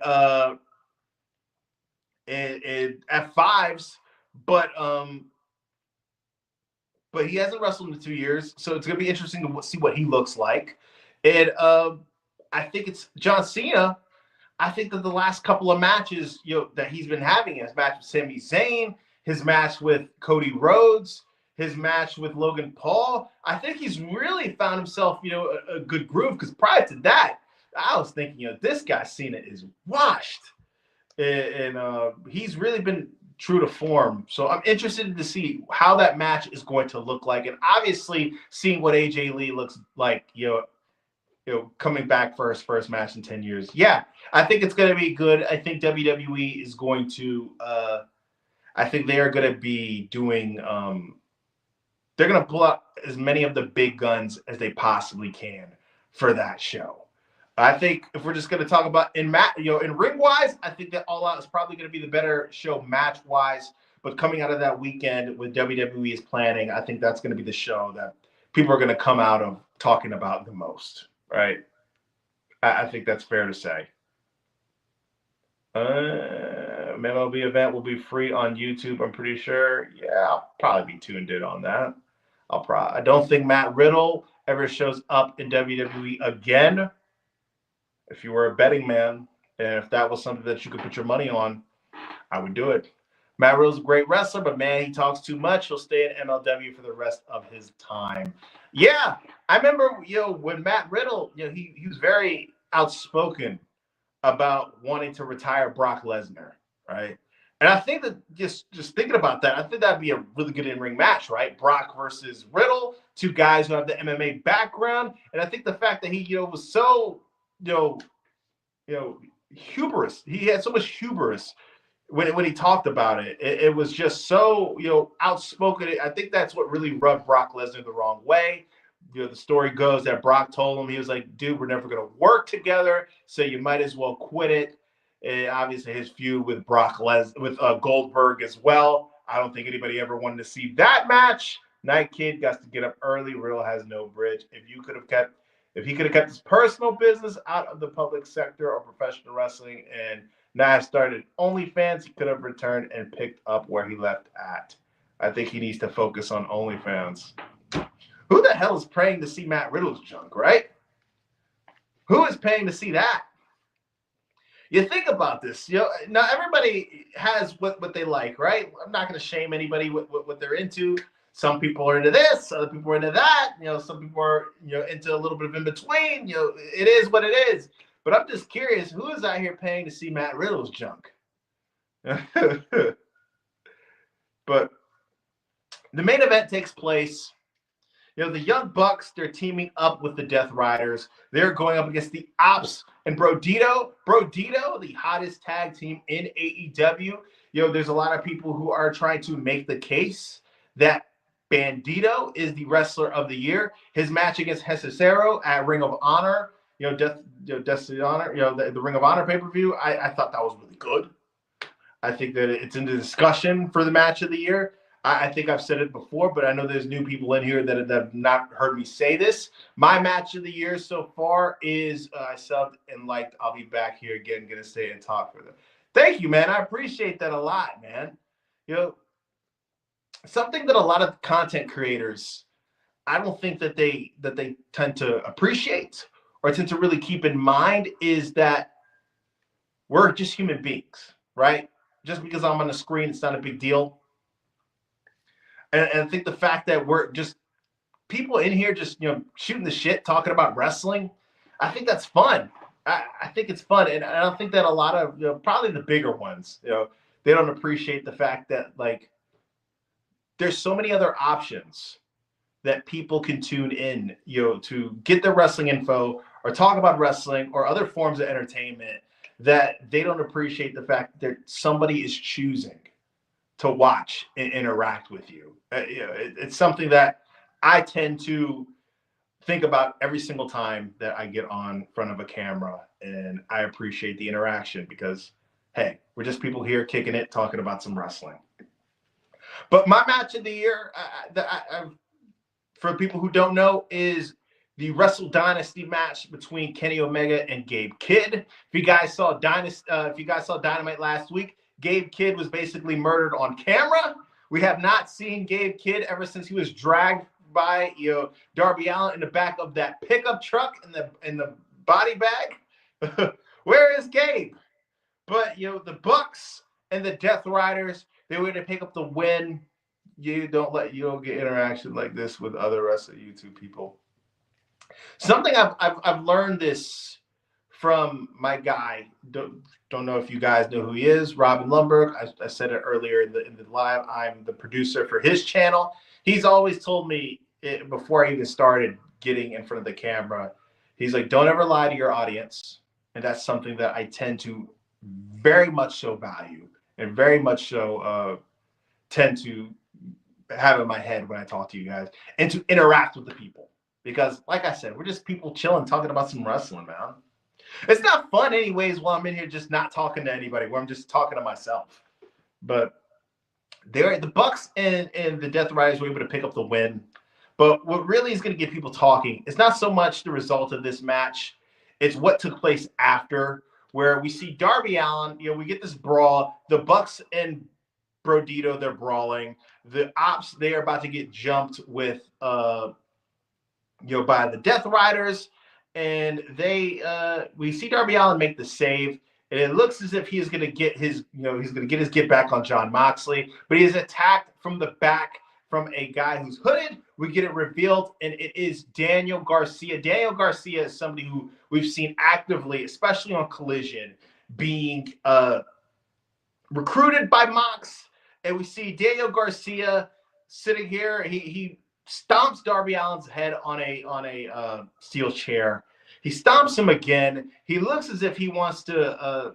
at fives, but he hasn't wrestled in 2 years, so it's gonna be interesting to see what he looks like. And I think it's John Cena. I think that the last couple of matches, that he's been having, his match with Sami Zayn, his match with Cody Rhodes, his match with Logan Paul, I think he's really found himself, a good groove. Because prior to that, I was thinking, this guy Cena is washed, and he's really been true to form. So I'm interested to see how that match is going to look like, and obviously seeing what AJ Lee looks like, coming back for his first match in 10 years. Yeah, I think it's going to be good. I think WWE is going to, I think they are going to be doing, they're going to pull out as many of the big guns as they possibly can for that show. I think if we're just going to talk about in ring wise, I think that All Out is probably going to be the better show match wise. But coming out of that weekend with WWE is planning, I think that's going to be the show that people are going to come out of talking about the most. Right. I think that's fair to say. MLB event will be free on YouTube, I'm pretty sure. Yeah, I'll probably be tuned in on that. I don't think Matt Riddle ever shows up in WWE again. If you were a betting man, and if that was something that you could put your money on, I would do it. Matt Riddle's a great wrestler, but man, he talks too much. He'll stay in MLW for the rest of his time. Yeah, I remember, when Matt Riddle, he was very outspoken about wanting to retire Brock Lesnar, right? And I think that just thinking about that, I think that'd be a really good in-ring match, right? Brock versus Riddle, two guys who have the MMA background, and I think the fact that he, was so, hubris. He had so much hubris when he talked about it. It was just so, outspoken. I think that's what really rubbed Brock Lesnar the wrong way. The story goes that Brock told him, he was like, dude, we're never going to work together, so you might as well quit it. And obviously his feud with Goldberg as well. I don't think anybody ever wanted to see that match. Night Kid got to get up early. Riddle has no bridge. If he could have kept his personal business out of the public sector or professional wrestling and not started OnlyFans, he could have returned and picked up where he left at. I think he needs to focus on OnlyFans. Who the hell is paying to see Matt Riddle's junk, right? Who is paying to see that? You think about this. Now everybody has what they like, right? I'm not going to shame anybody with what they're into. Some people are into this, other people are into that. Some people are into a little bit of in between. It is what it is. But I'm just curious, who is out here paying to see Matt Riddle's junk? But the main event takes place. The Young Bucks, they're teaming up with the Death Riders. They're going up against the Ops and Brodito. Brodito, the hottest tag team in AEW. There's a lot of people who are trying to make the case that Bandito is the wrestler of the year. His match against Hesicero at Ring of Honor, Death of Honor, the Ring of Honor pay-per-view, I thought that was really good. I think that it's in the discussion for the match of the year. I think I've said it before, but I know there's new people in here that have not heard me say this. My match of the year so far is I subbed and liked. I'll be back here again, going to stay and talk for them. Thank you, man. I appreciate that a lot, man. Something that a lot of content creators, I don't think that they tend to appreciate or tend to really keep in mind is that we're just human beings, right? Just because I'm on the screen, it's not a big deal. And I think the fact that we're just people in here just, shooting the shit, talking about wrestling, I think that's fun. I think it's fun. And I don't think that a lot of, probably the bigger ones, they don't appreciate the fact that, like, there's so many other options that people can tune in, to get their wrestling info or talk about wrestling or other forms of entertainment, that they don't appreciate the fact that somebody is choosing to watch and interact with you. It's something that I tend to think about every single time that I get on front of a camera, and I appreciate the interaction because, hey, we're just people here kicking it, talking about some wrestling. But my match of the year, for people who don't know, is the Wrestle Dynasty match between Kenny Omega and Gabe Kidd. If you guys saw Dynamite last week, Gabe Kidd was basically murdered on camera. We have not seen Gabe Kidd ever since he was dragged by Darby Allin in the back of that pickup truck in the body bag. Where is Gabe? But the Bucks and the Death Riders, they were to pick up the win. You don't get interaction like this with other rest of YouTube people. Something I've learned this from my guy. Don't know if you guys know who he is, Robin Lundberg. I said it earlier in the live. I'm the producer for his channel. He's always told me before I even started getting in front of the camera, he's like, don't ever lie to your audience. And that's something that I tend to very much so value and very much so tend to have in my head when I talk to you guys, and to interact with the people. Because like I said, we're just people chilling, talking about some wrestling, man. It's not fun anyways while I'm in here just not talking to anybody, where I'm just talking to myself. But the Bucks and the Death Riders were able to pick up the win. But what really is going to get people talking is not so much the result of this match. It's what took place after, where we see Darby Allin, we get this brawl. The Bucks and Brodito, they're brawling. The Ops, they are about to get jumped with by the Death Riders, and we see Darby Allin make the save, and it looks as if he is going to get his get back on Jon Moxley, but he is attacked from the back from a guy who's hooded. We get it revealed, and it is Daniel Garcia. Daniel Garcia is somebody who we've seen actively, especially on Collision, being recruited by Mox. And we see Daniel Garcia sitting here. He stomps Darby Allin's head on a steel chair. He stomps him again. He looks as if he wants to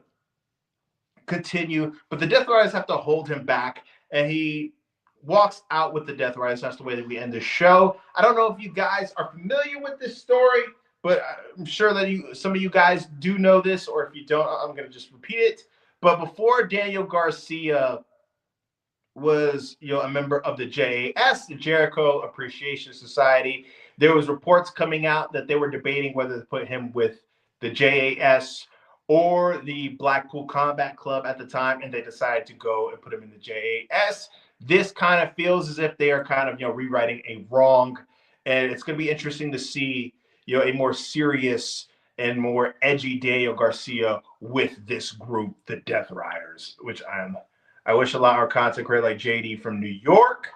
continue, but the Death Riders have to hold him back, and he walks out with the Death Riders. That's the way that we end the show. I don't know if you guys are familiar with this story, but I'm sure that some of you guys do know this, or if you don't, I'm going to just repeat it. But before Daniel Garcia was a member of the JAS, the Jericho Appreciation Society, there was reports coming out that they were debating whether to put him with the JAS or the Blackpool Combat Club at the time, and they decided to go and put him in the JAS. This kind of feels as if they are kind of rewriting a wrong, and it's going to be interesting to see a more serious and more edgy Daniel Garcia with this group, the Death Riders, which I wish a lot more content creators like JD from New York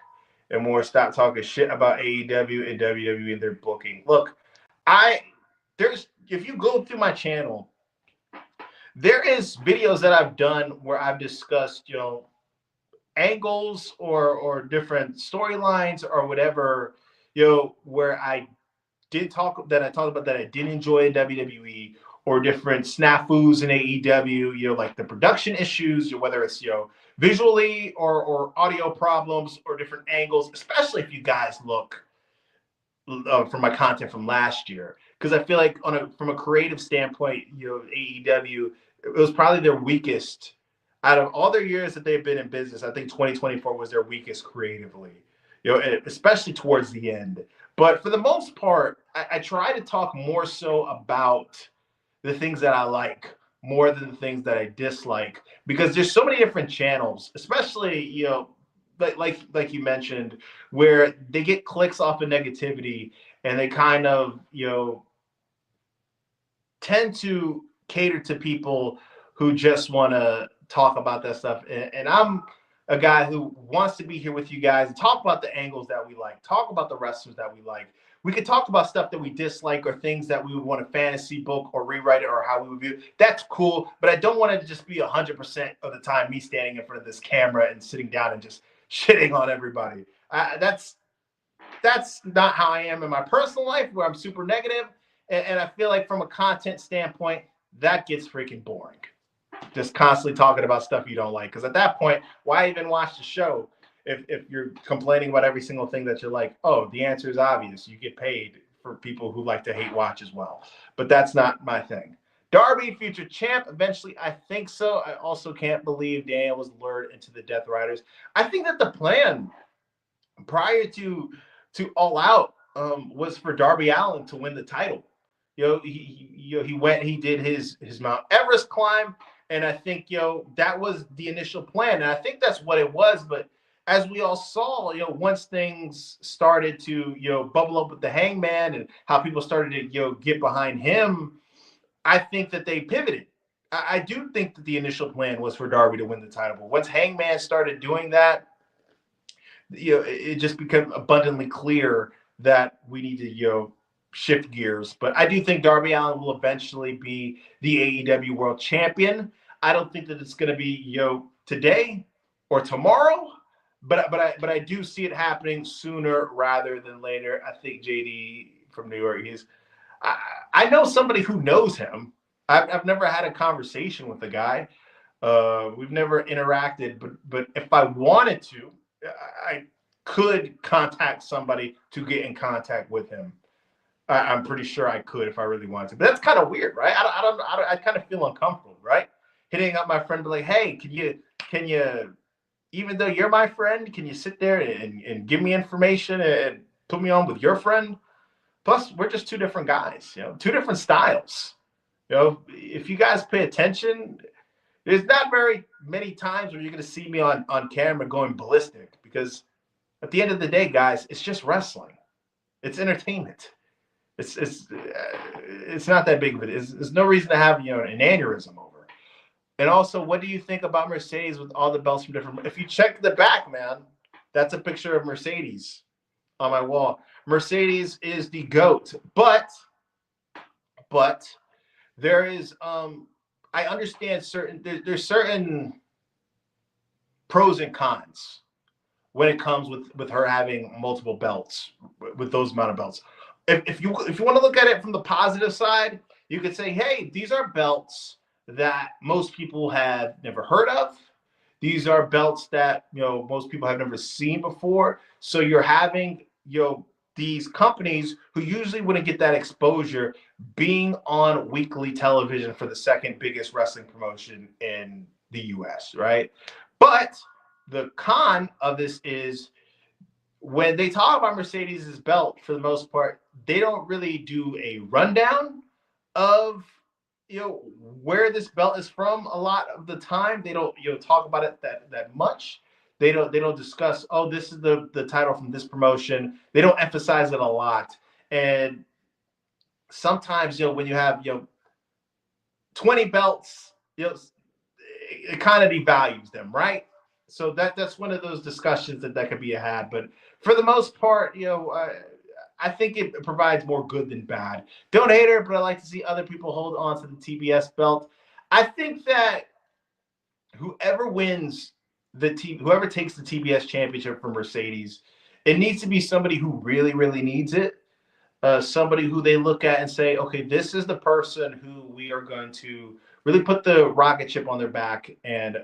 and more stop talking shit about AEW and WWE and their booking. Look, if you go through my channel, there is videos that I've done where I've discussed, angles or different storylines or whatever, where I talked about that I didn't enjoy in WWE, or different snafus in AEW, like the production issues, whether it's, visually or audio problems or different angles, especially if you guys look from my content from last year. Because I feel like from a creative standpoint, AEW, it was probably their weakest out of all their years that they've been in business. I think 2024 was their weakest creatively, especially towards the end. But for the most part, I try to talk more so about the things that I like more than the things that I dislike, because there's so many different channels, especially, like you mentioned, where they get clicks off of negativity, and they kind of, tend to cater to people who just want to talk about that stuff. And I'm a guy who wants to be here with you guys and talk about the angles that we like, talk about the wrestlers that we like. We could talk about stuff that we dislike or things that we would want to fantasy book or rewrite it or how we would view. That's cool, but I don't want it to just be 100% of the time me standing in front of this camera and sitting down and just shitting on everybody. That's not how I am in my personal life, where I'm super negative. And I feel like from a content standpoint, that gets freaking boring. Just constantly talking about stuff you don't like. Because at that point, why even watch the show if you're complaining about every single thing that you like? Oh, the answer is obvious. You get paid for people who like to hate watch as well. But that's not my thing. Darby, future champ, eventually, I think so. I also can't believe Daniel was lured into the Death Riders. I think that the plan prior to All Out was for Darby Allin to win the title. He did his Mount Everest climb, and I think that was the initial plan, and I think that's what it was. But as we all saw, once things started to bubble up with the Hangman and how people started to get behind him, I think that they pivoted. I do think that the initial plan was for Darby to win the title, but once Hangman started doing that, it just became abundantly clear that we need to shift gears. But I do think Darby Allin will eventually be the AEW World Champion. I don't think that it's going to be today or tomorrow, but I do see it happening sooner rather than later. I think JD from New York, I know somebody who knows him. I've never had a conversation with the guy. We've never interacted, but if I wanted to, I could contact somebody to get in contact with him. I'm pretty sure I could if I really wanted to. But that's kind of weird, right? I kind of feel uncomfortable, right? Hitting up my friend, be like, hey, can you, even though you're my friend, can you sit there and give me information and put me on with your friend? Plus, we're just two different guys, two different styles. If you guys pay attention, there's not very many times where you're going to see me on camera going ballistic, because at the end of the day, guys, it's just wrestling. It's entertainment. It's not that big of it. There's no reason to have an aneurysm over. And also, what do you think about Mercedes with all the belts from different? If you check the back, man, that's a picture of Mercedes on my wall. Mercedes is the GOAT, but there is I understand there's certain pros and cons when it comes with her having multiple belts, with those amount of belts. If you want to look at it from the positive side, you could say, hey, these are belts that most people have never heard of. These are belts that most people have never seen before. So you're having these companies who usually wouldn't get that exposure being on weekly television for the second biggest wrestling promotion in the US, right? But the con of this is when they talk about Mercedes' belt, for the most part, they don't really do a rundown of where this belt is from. A lot of the time, they don't talk about it that much. They don't discuss, oh, this is the title from this promotion. They don't emphasize it a lot. And sometimes when you have 20 belts, it kind of devalues them, right? So that's one of those discussions that could be had. But for the most part, I think it provides more good than bad. Don't hate her, but I like to see other people hold on to the TBS belt. I think that whoever wins whoever takes the TBS championship from Mercedes, it needs to be somebody who really, really needs it. Somebody who they look at and say, okay, this is the person who we are going to really put the rocket ship on their back, and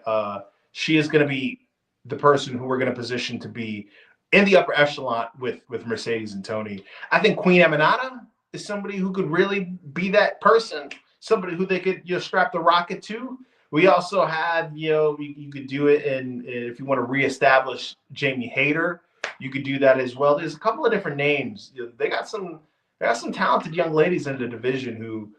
she is going to be the person who we're going to position to be in the upper echelon with Mercedes and Tony. I think Queen Eminata is somebody who could really be that person, somebody who they could strap the rocket to. We also have, you could do it if you want to reestablish Jamie Hayter, you could do that as well. There's a couple of different names. They got some talented young ladies in the division who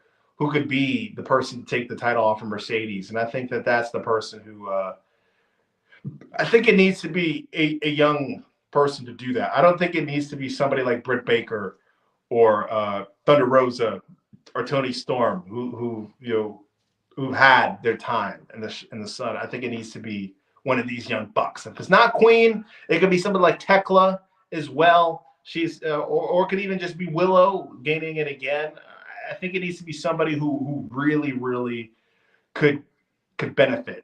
could be the person to take the title off of Mercedes. And I think that's the person who I think it needs to be a young person to do that. I don't think it needs to be somebody like Britt Baker or Thunder Rosa or Tony Storm who had their time in the sun. I think it needs to be one of these young bucks. If it's not Queen, it could be somebody like Tekla as well. She's or it could even just be Willow gaining it again. I think it needs to be somebody who really, really could benefit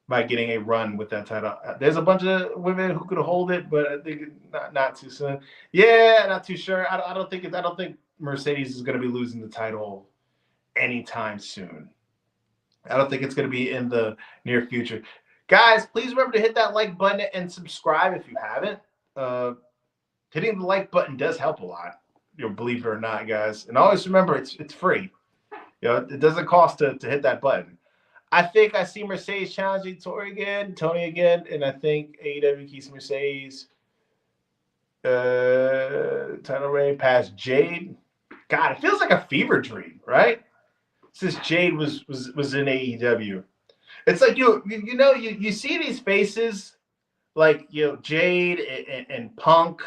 by getting a run with that title. There's a bunch of women who could hold it, but I think not too soon. Yeah, not too sure. I don't think Mercedes is going to be losing the title anytime soon. I don't think it's going to be in the near future. Guys, please remember to hit that like button and subscribe if you haven't. Hitting the like button does help a lot, believe it or not, guys. And always remember, it's free. It doesn't cost to hit that button. I think I see Mercedes challenging Tony again, and I think AEW keeps Mercedes Title reign past Jade. God, it feels like a fever dream, right? Since Jade was in AEW, it's like you see these faces like Jade and Punk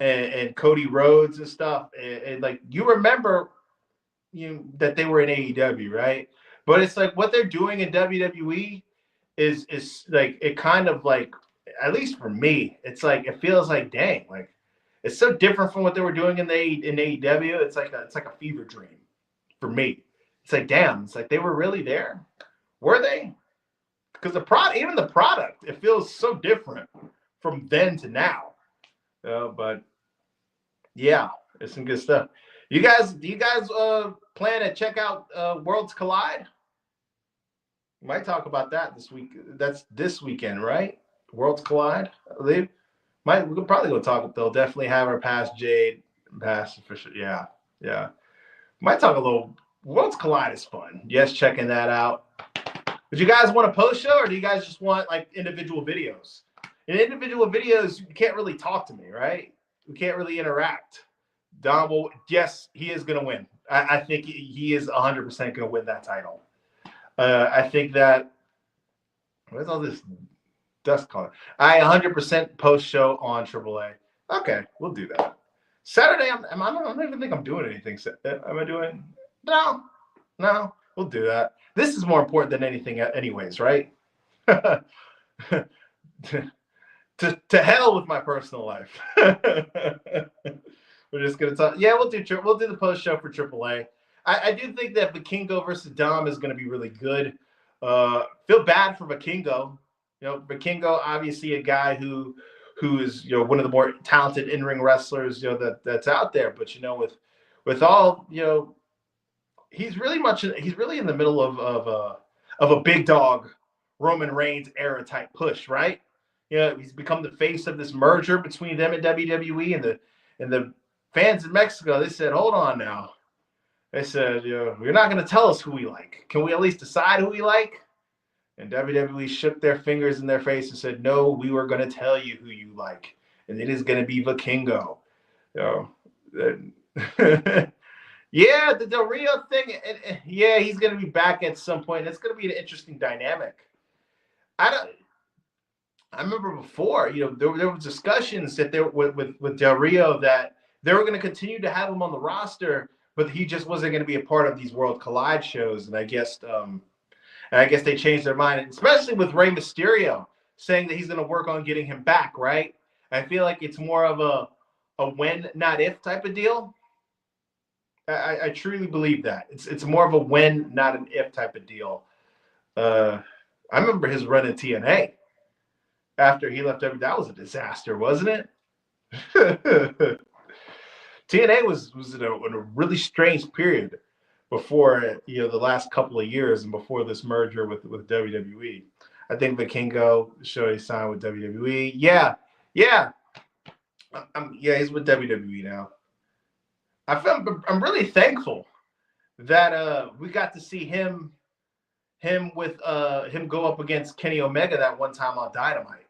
and Cody Rhodes and stuff, and like you remember that they were in AEW, right? But it's like what they're doing in WWE is like it kind of like, at least for me, it's like it feels like dang, like it's so different from what they were doing in AEW. It's like a fever dream for me. It's like damn, it's like they were really there. Were they? Because even the product, it feels so different from then to now. But yeah, it's some good stuff. Do you guys plan to check out Worlds Collide? We might talk about that this week. That's this weekend, right? Worlds Collide, I believe. We could probably go talk. They'll definitely have our past Jade, past official. Yeah, yeah. Might talk a little. Worlds Collide is fun. Yes, checking that out. But you guys want a post show, or do you guys just want like individual videos? In individual videos, you can't really talk to me, right? We can't really interact. Don will, yes, he is going to win. I think he is 100% going to win that title. I think that, where's all this dust color? I 100% post show on AAA. Okay, we'll do that. Saturday, I don't even think I'm doing anything. Am I doing? No, we'll do that. This is more important than anything anyways, right? to hell with my personal life. We're just gonna talk. Yeah, we'll do the post show for AAA. I do think that Vikingo versus Dom is gonna be really good. Feel bad for Vikingo. Vikingo, obviously a guy who is one of the more talented in-ring wrestlers that's out there. But with all he's really in the middle of a big dog Roman Reigns era type push, right? He's become the face of this merger between them and WWE, and the fans in Mexico. They said, "Hold on now." They said, "You're not going to tell us who we like. Can we at least decide who we like?" And WWE shook their fingers in their face and said, "No, we were going to tell you who you like, and it is going to be Vikingo." Yeah, the Del Rio thing. Yeah, he's going to be back at some point. It's going to be an interesting dynamic. I remember before, there were discussions that there with Del Rio that they were going to continue to have him on the roster, but he just wasn't going to be a part of these World Collide shows. And I guess they changed their mind, especially with Rey Mysterio saying that he's going to work on getting him back. Right? I feel like it's more of a when, not if type of deal. I truly believe that it's more of a when, not an if type of deal. I remember his run in TNA. After he left, that was a disaster, wasn't it? TNA was in a really strange period before the last couple of years and before this merger with WWE. I think Vikingo showed he signed with WWE. Yeah, he's with WWE now. I'm really thankful that we got to see him go up against Kenny Omega that one time on Dynamite.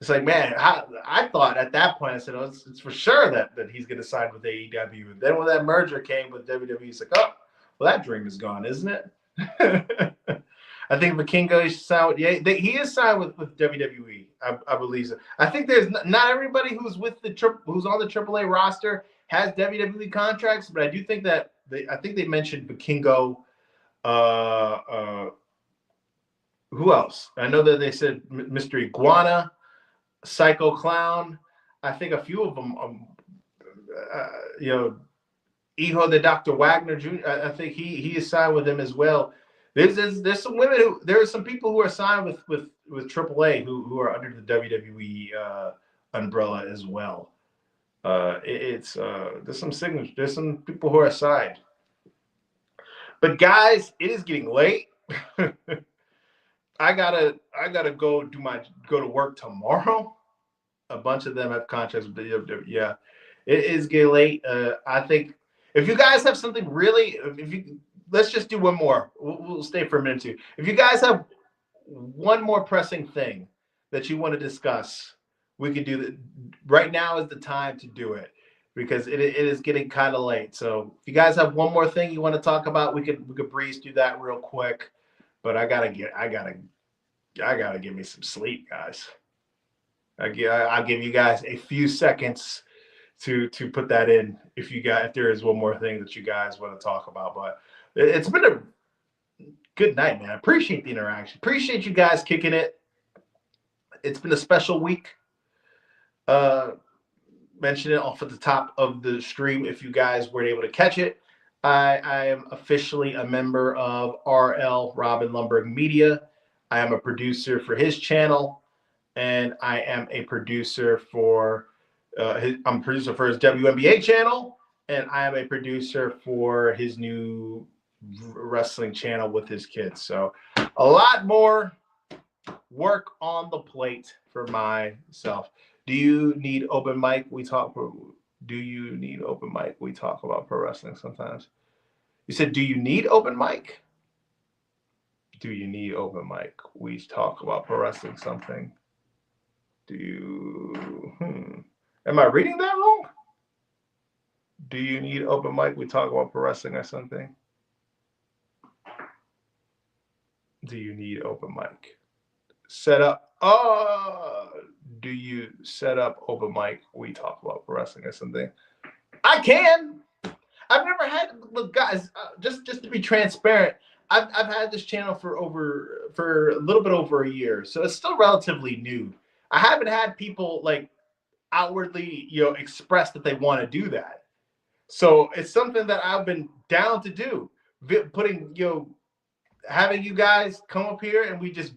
It's like, man, I thought at that point, I said, it's for sure that he's going to sign with AEW. And then when that merger came with WWE, it's like, oh, well, that dream is gone, isn't it? I think Vikingo is signed with, he is signed with WWE. I believe so. I think there's not everybody who's who's on the AAA roster has WWE contracts, but I do think that I think they mentioned Vikingo. Who else? I know that they said Mr. Iguana, Psycho Clown. I think a few of them, Hijo de Dr. Wagner Jr. I think he is signed with them as well. There's some women there are some people who are signed with AAA who are under the WWE umbrella as well. There's some signatures. There's some people who are signed. But guys, it is getting late. I gotta go to work tomorrow. A bunch of them have contracts with WWE. Yeah, it is getting late. I think if you guys have something really, let's just do one more. We'll stay for a minute too. If you guys have one more pressing thing that you want to discuss, we could do that. Right now is the time to do it because it is getting kind of late. So if you guys have one more thing you want to talk about, we could breeze through that real quick. But I gotta give me some sleep, guys. I'll give you guys a few seconds to put that in if there is one more thing that you guys want to talk about. But it's been a good night, man. Appreciate the interaction. Appreciate you guys kicking it. It's been a special week. Mention it off at the top of the stream if you guys weren't able to catch it. I am officially a member of RL Robin Lundberg Media. I am a producer for his channel, and I am a producer for I'm a producer for his WNBA channel, and I am a producer for his new wrestling channel with his kids. So a lot more work on the plate for myself. Do you need open mic? Do you need open mic? We talk about pro wrestling sometimes. You said, do you need open mic? Do you need open mic? We talk about pro wrestling something. Do you... Am I reading that wrong? Do you need open mic? We talk about pro wrestling or something. Do you need open mic? Set up. Do you set up open mic? We talk about pro wrestling or something. I can. I've never had. Look, guys. Just to be transparent, I've had this channel for a little bit over a year, so it's still relatively new. I haven't had people like outwardly, express that they want to do that. So it's something that I've been down to do. Putting, having you guys come up here and we just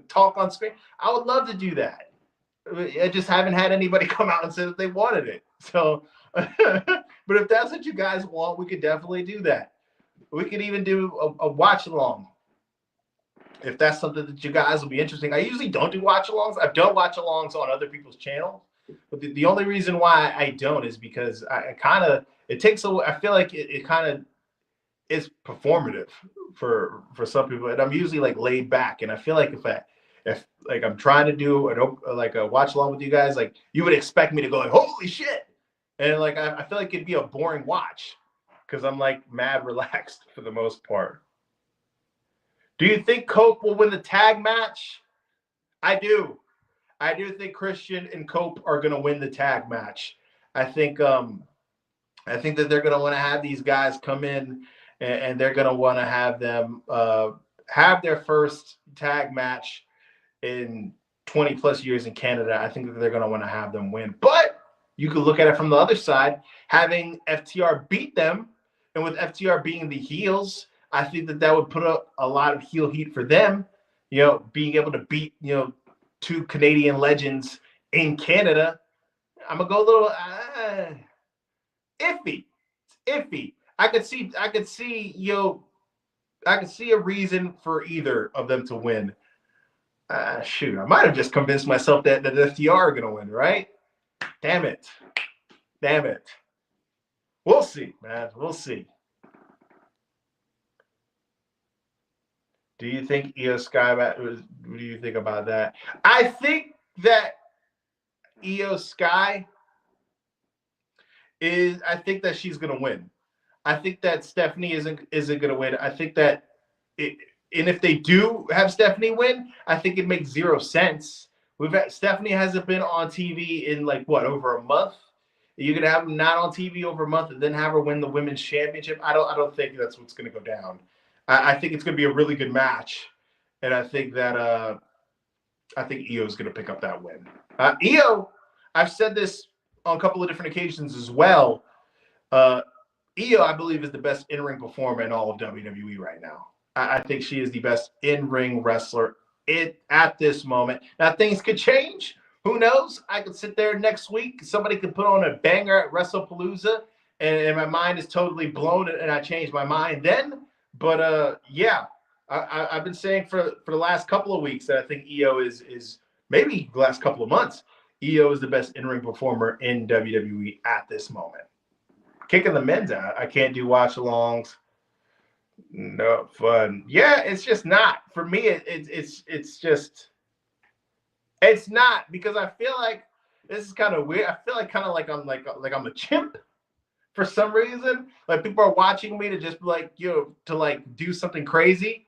talk on screen. I would love to do that. I just haven't had anybody come out and say that they wanted it. So, but if that's what you guys want, we could definitely do that. We could even do a watch along. If that's something that you guys will be interested. I usually don't do watch alongs. I've done watch alongs on other people's channels. But the only reason why I don't is because I feel like it kind of is performative for some people, and I'm usually like laid back, and I feel like if like I'm trying to do a watch along with you guys, like you would expect me to go like holy shit, and like I feel like it'd be a boring watch because I'm like mad relaxed for the most part. Do you think Cope will win the tag match? I do think Christian and Cope are going to win the tag match. I think that they're going to want to have these guys come in and they're going to want to have them have their first tag match in 20 plus years in Canada. I think that they're going to want to have them win. But you could look at it from the other side, having FTR beat them, and with FTR being the heels, I think that would put up a lot of heel heat for them, being able to beat, two Canadian legends in Canada. I'm gonna go a little iffy. It's iffy. I could see a reason for either of them to win. Shoot, I might have just convinced myself that FTR are gonna win, right? Damn it. We'll see, man. We'll see. Do you think Io Sky? What do you think about that? I think that Io Sky I think that she's gonna win. I think that Stephanie isn't gonna win. I think that and if they do have Stephanie win, I think it makes zero sense. Stephanie hasn't been on TV in like over a month. You're gonna have them not on TV over a month and then have her win the women's championship. I don't think that's what's gonna go down. I think it's going to be a really good match, and I think that Io is going to pick up that win. Io, I've said this on a couple of different occasions as well. Io, I believe, is the best in-ring performer in all of WWE right now. I think she is the best in-ring wrestler at this moment. Now, things could change. Who knows? I could sit there next week. Somebody could put on a banger at WrestlePalooza, and my mind is totally blown, and I change my mind then. But yeah, I've been saying for the last couple of weeks that I think Io is maybe the last couple of months, Io is the best in-ring performer in WWE at this moment. Kicking the men's out. I can't do watch-alongs. No fun. Yeah, it's just not for me. It's not because I feel like this is kind of weird. I feel like I'm a chimp for some reason. Like people are watching me to just be like, to like do something crazy.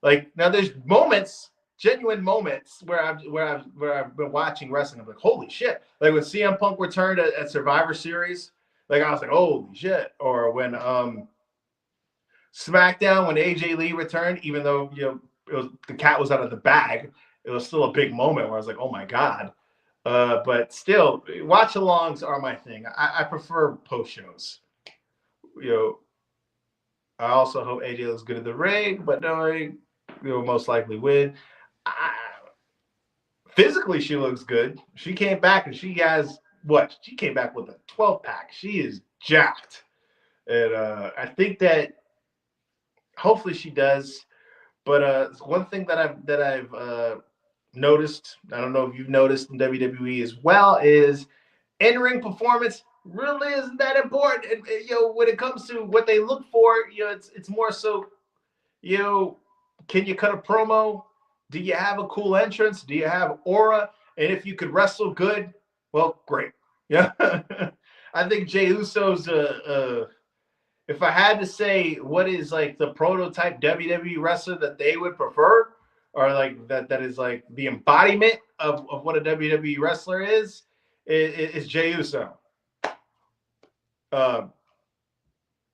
Like now there's moments, genuine moments where I've been watching wrestling. I'm like, holy shit. Like when CM Punk returned at Survivor Series, like I was like, holy shit. Or when SmackDown, when AJ Lee returned, even though the cat was out of the bag, it was still a big moment where I was like, oh my God. But still, watch alongs are my thing. I prefer post shows. I also hope AJ looks good in the ring, but knowing will most likely win. Physically, she looks good. She came back and she has what? She came back with a 12-pack. She is jacked, and I think that hopefully she does. But one thing that I've noticed, I don't know if you've noticed in WWE as well, is in-ring performance really isn't that important. And when it comes to what they look for, it's more so, can you cut a promo? Do you have a cool entrance? Do you have aura? And if you could wrestle good, well, great. Yeah. I think Jey Uso's if I had to say what is like the prototype WWE wrestler that they would prefer, or like that is like the embodiment of what a WWE wrestler is Jey Uso.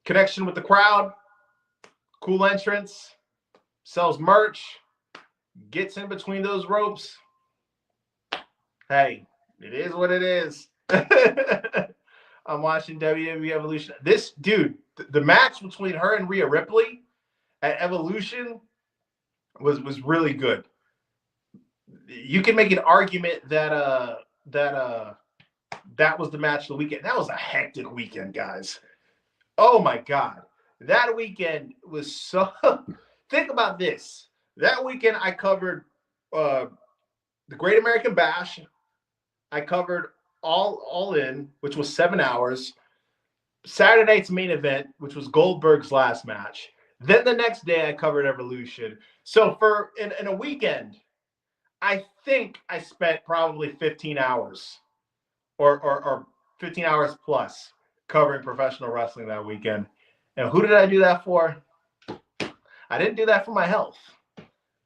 Connection with the crowd, cool entrance, sells merch, gets in between those ropes. Hey, it is what it is. I'm watching WWE Evolution. This dude, the match between her and Rhea Ripley at Evolution was really good. You can make an argument that that was the match of the weekend. That was a hectic weekend, guys. Oh my God. That weekend was so think about this. That weekend I covered the Great American Bash. I covered All In, which was 7 hours. Saturday's main event, which was Goldberg's last match. Then the next day I covered Evolution. So for in a weekend, I think I spent probably 15 hours or 15 hours plus covering professional wrestling that weekend. And who did I do that for? I didn't do that for my health.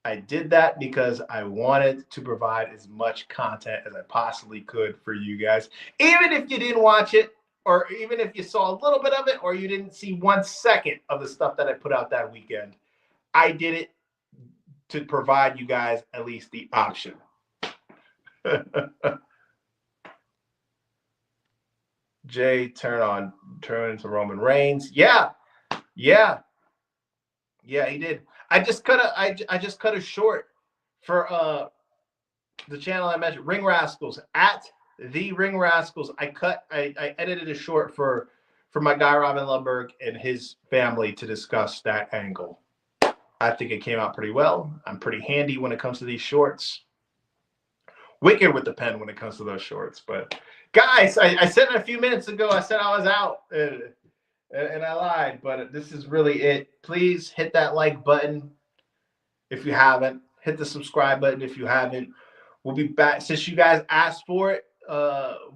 I did that because I wanted to provide as much content as I possibly could for you guys. Even if you didn't watch it, or even if you saw a little bit of it, or you didn't see 1 second of the stuff that I put out that weekend, I did it to provide you guys at least the option. Jay turn into Roman Reigns. Yeah, he did. I just cut a short for the channel I mentioned, Ring Rascals, at the Ring Rascals. I edited a short for my guy Robin Lundberg and his family to discuss that angle. I think it came out pretty well. I'm pretty handy when it comes to these shorts. Wicked with the pen when it comes to those shorts. But guys, I said a few minutes ago, I said I was out. And I lied, but this is really it. Please hit that like button if you haven't. Hit the subscribe button if you haven't. We'll be back. Since you guys asked for it,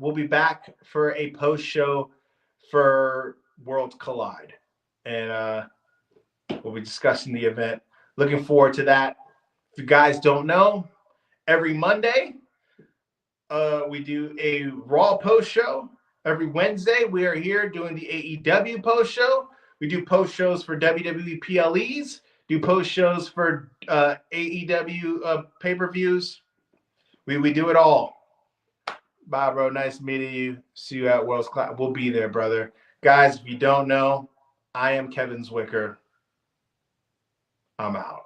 we'll be back for a post show for Worlds Collide. And we'll be discussing the event. Looking forward to that. If you guys don't know, every Monday, we do a Raw post show. Every Wednesday, we are here doing the AEW post show. We do post shows for WWE PLEs, do post shows for AEW pay-per-views. We do it all. Bye, bro. Nice meeting you. See you at World's Class. We'll be there, brother. Guys, if you don't know, I am Kevin Zwicker. I'm out.